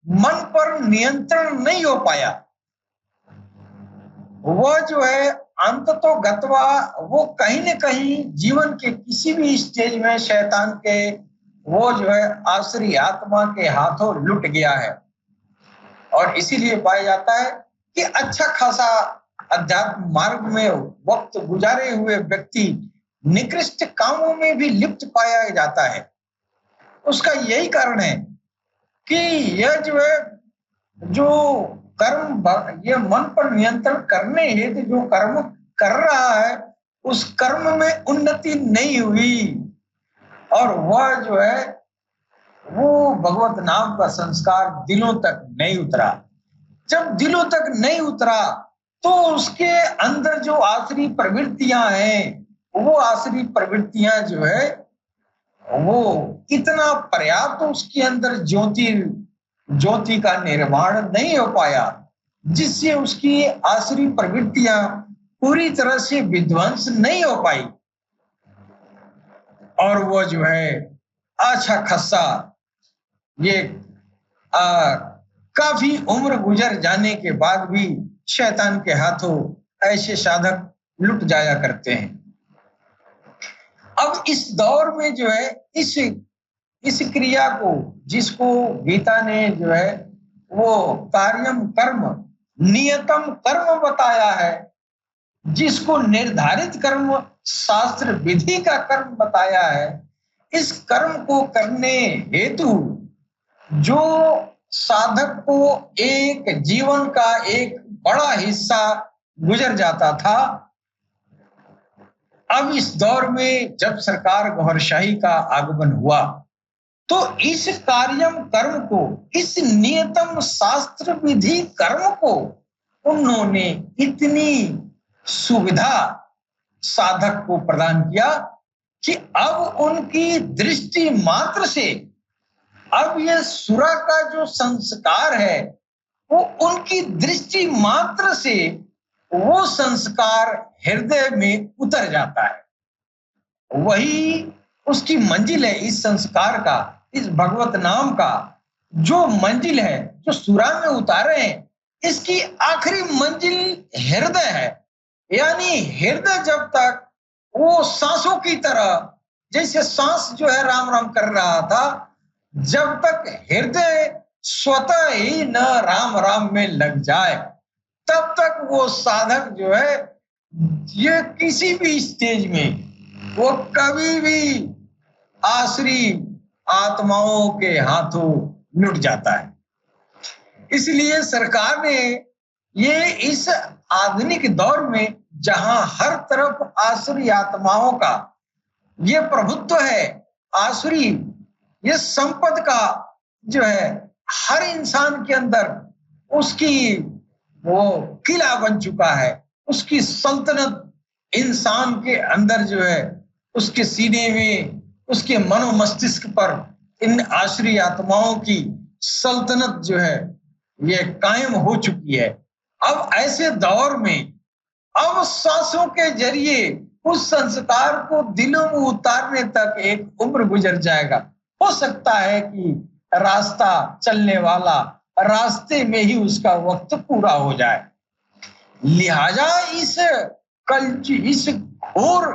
मन पर नियंत्रण नहीं हो पाया। वह जो है अंततो गत्वा वो कहीं न कहीं जीवन के किसी भी स्टेज में शैतान के वो जो है आसुरी आत्मा के हाथों लुट गया है। और इसीलिए पाया जाता है कि अच्छा खासा अध्यात्म मार्ग में वक्त गुजारे हुए व्यक्ति निकृष्ट कामों में भी लिप्त पाया जाता है। उसका यही कारण है कि यह जो है जो कर्म, ये मन पर नियंत्रण करने हेतु जो कर्म कर रहा है उस कर्म में उन्नति नहीं हुई, और वह जो है वो भगवत नाम का संस्कार दिलों तक नहीं उतरा। जब दिलों तक नहीं उतरा तो उसके अंदर जो आसुरी प्रवृत्तियां हैं, वो आसुरी प्रवृत्तियां जो है वो इतना पर्याप्त उसके अंदर ज्योति का निर्माण नहीं हो पाया, जिससे उसकी आसुरी प्रवृत्तियां पूरी तरह से विध्वंस नहीं हो पाई। और वो जो है अच्छा खासा ये काफी उम्र गुजर जाने के बाद भी शैतान के हाथों ऐसे साधक लुट जाया करते हैं। अब इस दौर में जो है इस क्रिया को, जिसको गीता ने जो है वो कार्यम कर्म नियतम कर्म बताया है, जिसको निर्धारित कर्म शास्त्र विधि का कर्म बताया है, इस कर्म को करने हेतु जो साधक को एक जीवन का एक बड़ा हिस्सा गुजर जाता था, अब इस दौर में जब सरकार गौहरशाही का आगमन हुआ तो इस कार्यम कर्म को, इस नियतम शास्त्र विधि कर्म को उन्होंने इतनी सुविधा साधक को प्रदान किया कि अब उनकी दृष्टि मात्र से, अब ये सुरा का जो संस्कार है वो उनकी दृष्टि मात्र से वो संस्कार हृदय में उतर जाता है। वही उसकी मंजिल है। इस संस्कार का, इस भगवत नाम का जो मंजिल है, जो सुरा में उतारे हैं, इसकी आखिरी मंजिल हृदय है। यानी हृदय जब तक वो सांसों की तरह, जैसे सांस जो है राम राम कर रहा था, जब तक हृदय स्वतः ही न राम राम में लग जाए, तब तक वो साधक जो है ये किसी भी स्टेज में वो कभी भी आसुरी आत्माओं के हाथों लुट जाता है। इसलिए सरकार ने ये इस आधुनिक दौर में जहां हर तरफ आसुरी आत्माओं का ये प्रभुत्व है, आसुरी ये संपद का जो है हर इंसान के अंदर उसकी वो किला बन चुका है, उसकी सल्तनत इंसान के अंदर जो है उसके सीने में, उसके मनो मस्तिष्क पर इन आसुरी आत्माओं की सल्तनत जो है ये कायम हो चुकी है। अब ऐसे दौर में अब सांसों के जरिए उस संस्कार को दिलों में उतारने तक एक उम्र गुजर जाएगा। हो सकता है कि रास्ता चलने वाला रास्ते में ही उसका वक्त पूरा हो जाए। लिहाजा इस घोर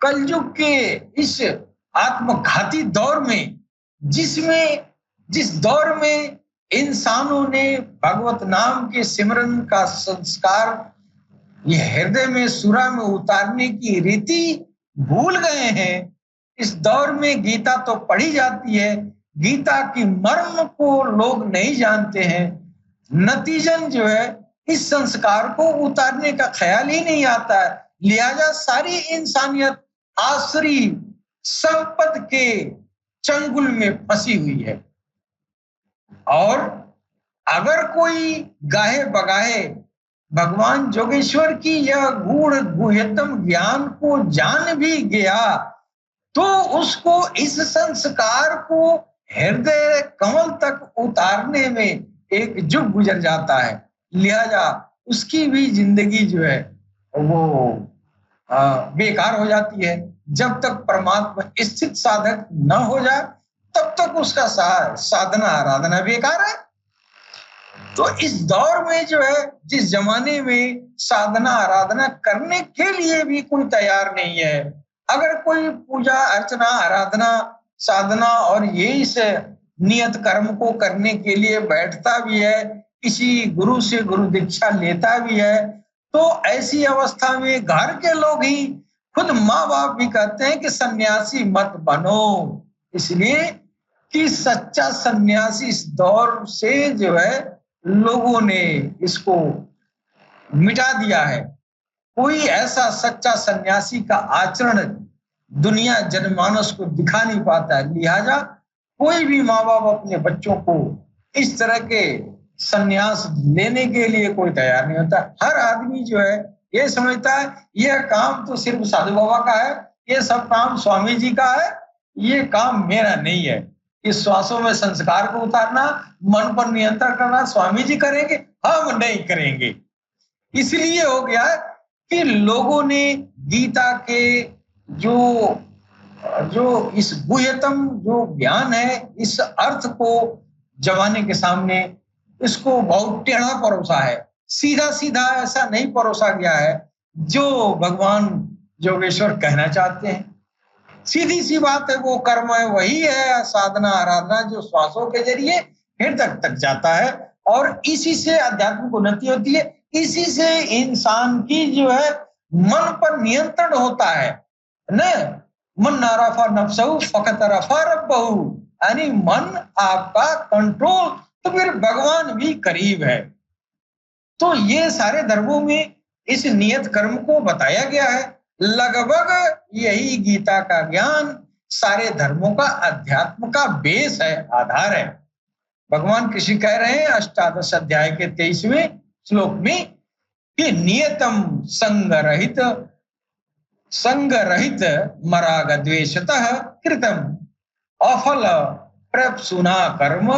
कलयुग के इस आत्मघाती दौर में, जिस दौर में इंसानों ने भगवत नाम के सिमरन का संस्कार ये हृदय में सुरा में उतारने की रीति भूल गए हैं, इस दौर में गीता तो पढ़ी जाती है, गीता की मर्म को लोग नहीं जानते हैं। नतीजन जो है इस संस्कार को उतारने का ख्याल ही नहीं आता है। लिहाजा सारी इंसानियत आसुरी संपद के चंगुल में फंसी हुई है। और अगर कोई गाहे बगाहे भगवान जोगेश्वर की यह गूढ़ गुह्यतम ज्ञान को जान भी गया तो उसको इस संस्कार को हृदय कमल तक उतारने में एक युग गुजर जाता है। लिहाजा उसकी भी जिंदगी जो है वो बेकार हो जाती है। जब तक परमात्मा स्थित साधक न हो जाए तब तक उसका साधना आराधना बेकार है। तो इस दौर में जो है, जिस जमाने में साधना आराधना करने के लिए भी कोई तैयार नहीं है, अगर कोई पूजा अर्चना आराधना साधना और ये इस नियत कर्म को करने के लिए बैठता भी है, किसी गुरु से गुरु दीक्षा लेता भी है, तो ऐसी अवस्था में घर के लोग ही, खुद माँ बाप भी कहते हैं कि सन्यासी मत बनो, इसलिए कि सच्चा सन्यासी इस दौर से जो है लोगों ने इसको मिटा दिया है। कोई ऐसा सच्चा सन्यासी का आचरण दुनिया जनमानस को दिखा नहीं पाता है। लिहाजा कोई भी माँ बाप अपने बच्चों को इस तरह के सन्यास लेने के लिए कोई तैयार नहीं होता। हर आदमी जो है ये समझता है यह काम तो सिर्फ साधु बाबा का है, ये सब काम स्वामी जी का है, ये काम मेरा नहीं है। इस श्वासों में संस्कार को उतारना, मन पर नियंत्रण करना स्वामी जी करेंगे, हम नहीं करेंगे। इसलिए हो गया कि लोगों ने गीता के जो इस गुह्यतम जो ज्ञान है, इस अर्थ को जमाने के सामने इसको बहुत टेढ़ा परोसा है। सीधा सीधा ऐसा नहीं परोसा गया है जो भगवान योगेश्वर कहना चाहते हैं। सीधी सी बात है, वो कर्म है, वही है साधना आराधना जो श्वासों के जरिए हृदय तक जाता है और इसी से आध्यात्मिक उन्नति होती है। इसी से इंसान की जो है मन पर नियंत्रण होता है न। मन नाराफा नफ्सहु फकत रफा रब्बहु, यानी मन आपका कंट्रोल, तो फिर भगवान भी करीब है। तो ये सारे धर्मों में इस नियत कर्म को बताया गया है। लगभग यही गीता का ज्ञान सारे धर्मों का अध्यात्म का बेस है, आधार है। भगवान कृष्ण कह रहे हैं 18 अध्याय के 23वें श्लोक में कि नियतम संग रहित मराग द्वेषतः कृतम अफल प्रप्सुना कर्म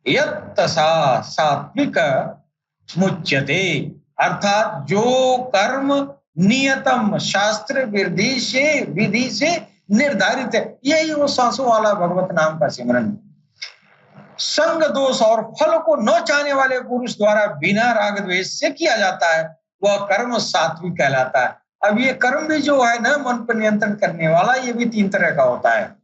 यत्तसा सात्विक मुच्यते। अर्थात जो कर्म नियतम शास्त्र विधि से निर्धारित है, यही वो सांसों वाला भगवत नाम का सिमरन। संग दोष और फल को न चाहने वाले पुरुष द्वारा बिना राग द्वेष से किया जाता है, वह कर्म सात्विक कहलाता है। अब ये कर्म भी जो है ना मन पर नियंत्रण करने वाला, ये भी 3 तरह का होता है।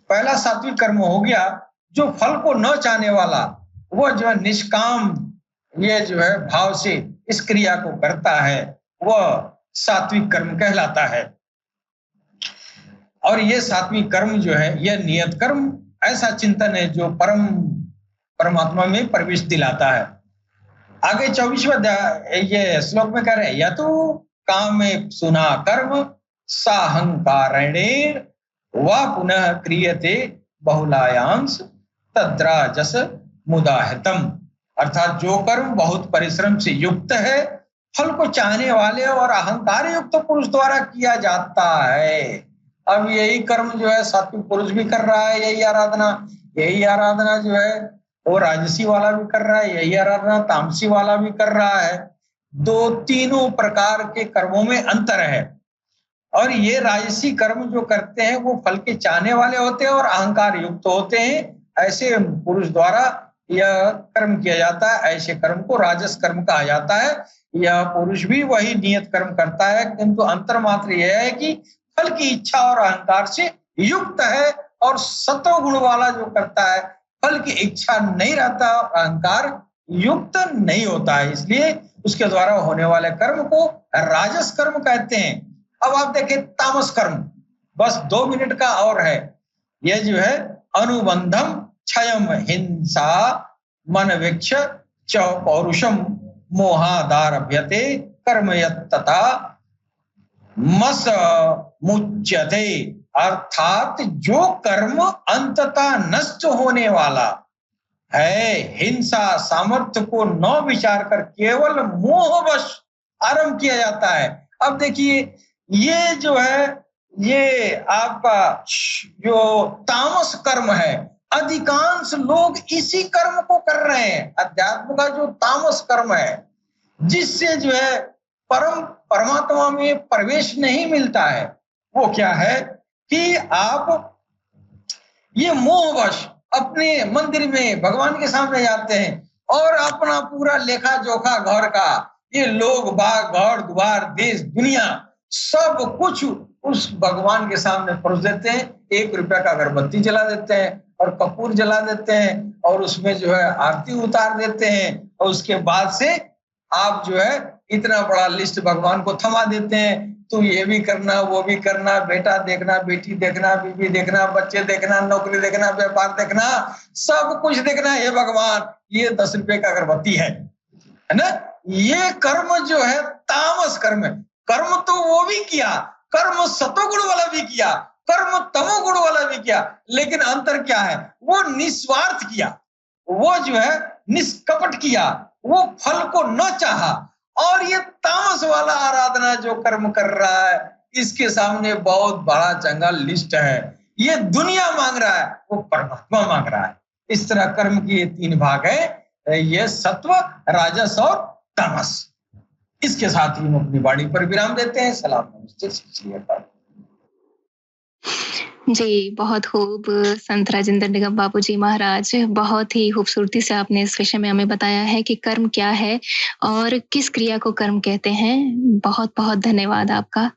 पहला सात्विक कर्म हो गया जो फल को न चाहने वाला, वह जो है निष्काम ये जो है भाव से इस क्रिया को करता है, वह सात्विक कर्म कहलाता है। और ये सात्विक कर्म जो है यह नियत कर्म ऐसा चिंतन है जो परमात्मा में प्रवेश दिलाता है। आगे 24वां ये श्लोक में कह रहे हैं, यतु कामे सुना कर्म साहंकारेण वा पुनः क्रियते बहुलायांश तद्राजस मुदाहितम। अर्थात जो कर्म बहुत परिश्रम से युक्त है, फल को चाहने वाले और अहंकार युक्त पुरुष द्वारा किया जाता है। अब यही कर्म जो है सात्विक पुरुष भी कर रहा है, यही आराधना जो है वो राजसी वाला भी कर रहा है, यही आराधना तामसी वाला भी कर रहा है। तीनों प्रकार के कर्मों में अंतर है। और ये राजसी कर्म जो करते हैं वो फल के चाहने वाले होते हैं और अहंकार युक्त होते हैं। ऐसे पुरुष द्वारा यह कर्म किया जाता है, ऐसे कर्म को राजस कर्म कहा जाता है। यह पुरुष भी वही नियत कर्म करता है, किंतु अंतर मात्र यह है कि फल की इच्छा और अहंकार से युक्त है, और सत्व गुण वाला जो करता है फल की इच्छा नहीं रहता, अहंकार युक्त नहीं होता है, इसलिए उसके द्वारा होने वाले कर्म को राजस कर्म कहते हैं। अब आप देखें तामस कर्म, बस 2 मिनट का और है। यह जो है अनुबंधम क्षयम हिंसा मन वीक्ष च पौरुषम मोहादारभ्यते कर्म यत्तथा मस मुच्यते। अर्थात जो कर्म अंततः नष्ट होने वाला है, हिंसा सामर्थ्य को न विचार कर केवल मोहवश आरंभ किया जाता है। अब देखिए ये जो है ये आपका जो तामस कर्म है, अधिकांश लोग इसी कर्म को कर रहे हैं। अध्यात्म का जो तामस कर्म है जिससे जो है परमात्मा में प्रवेश नहीं मिलता है, वो क्या है कि आप ये मोहवश अपने मंदिर में भगवान के सामने जाते हैं और अपना पूरा लेखा जोखा घर का, ये लोग बाग घर द्वार देश दुनिया सब कुछ उस भगवान के सामने परोस देते हैं, 1 रुपया का अगरबत्ती जला देते हैं और कपूर जला देते हैं और उसमें जो है आरती उतार देते हैं और उसके बाद से आप जो है इतना बड़ा लिस्ट भगवान को थमा देते हैं, तो ये भी करना, वो भी करना, बेटा देखना, बेटी देखना, बीवी देखना, बच्चे देखना, नौकरी देखना, व्यापार देखना, सब कुछ देखना। हे भगवान, ये 10 रुपए का अगरबत्ती है ना? ये कर्म जो है तामस कर्म है। कर्म तो वो भी किया, कर्म सतोगुण वाला भी किया, कर्म तमोगुण वाला भी किया, लेकिन अंतर क्या है? वो निस्वार्थ किया, वो जो है निष्कपट किया, वो फल को न चाहा। और ये तामस वाला आराधना जो कर्म कर रहा है, इसके सामने बहुत बड़ा जंगल लिस्ट है। ये दुनिया मांग रहा है, वो परमात्मा मांग रहा है। इस तरह कर्म के ये 3 भाग है, ये सत्व, राजस और तामस। इसके साथ ही हम अपनी वाणी पर विराम देते हैं। सलाम, नमस्ते, श्री अकाल। जी, बहुत खूब संत राजेंद्र निगम बाबू जी महाराज, बहुत ही खूबसूरती से आपने इस विषय में हमें बताया है कि कर्म क्या है और किस क्रिया को कर्म कहते हैं। बहुत बहुत धन्यवाद आपका।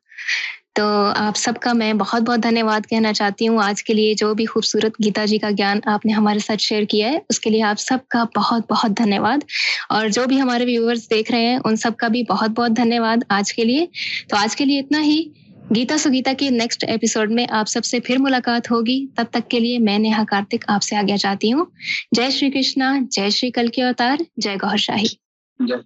तो आप सबका मैं बहुत बहुत धन्यवाद कहना चाहती हूँ। आज के लिए जो भी खूबसूरत गीता जी का ज्ञान आपने हमारे साथ शेयर किया है, उसके लिए आप सबका बहुत बहुत धन्यवाद। और जो भी हमारे व्यूअर्स देख रहे हैं, उन सबका भी बहुत बहुत धन्यवाद आज के लिए। तो आज के लिए इतना ही। गीता सुगीता के नेक्स्ट एपिसोड में आप सबसे फिर मुलाकात होगी। तब तक के लिए मैं नेहा कार्तिक आपसे आज्ञा चाहती हूँ। जय श्री कृष्णा, जय श्री कल की अवतार, जय गौर शाही। जय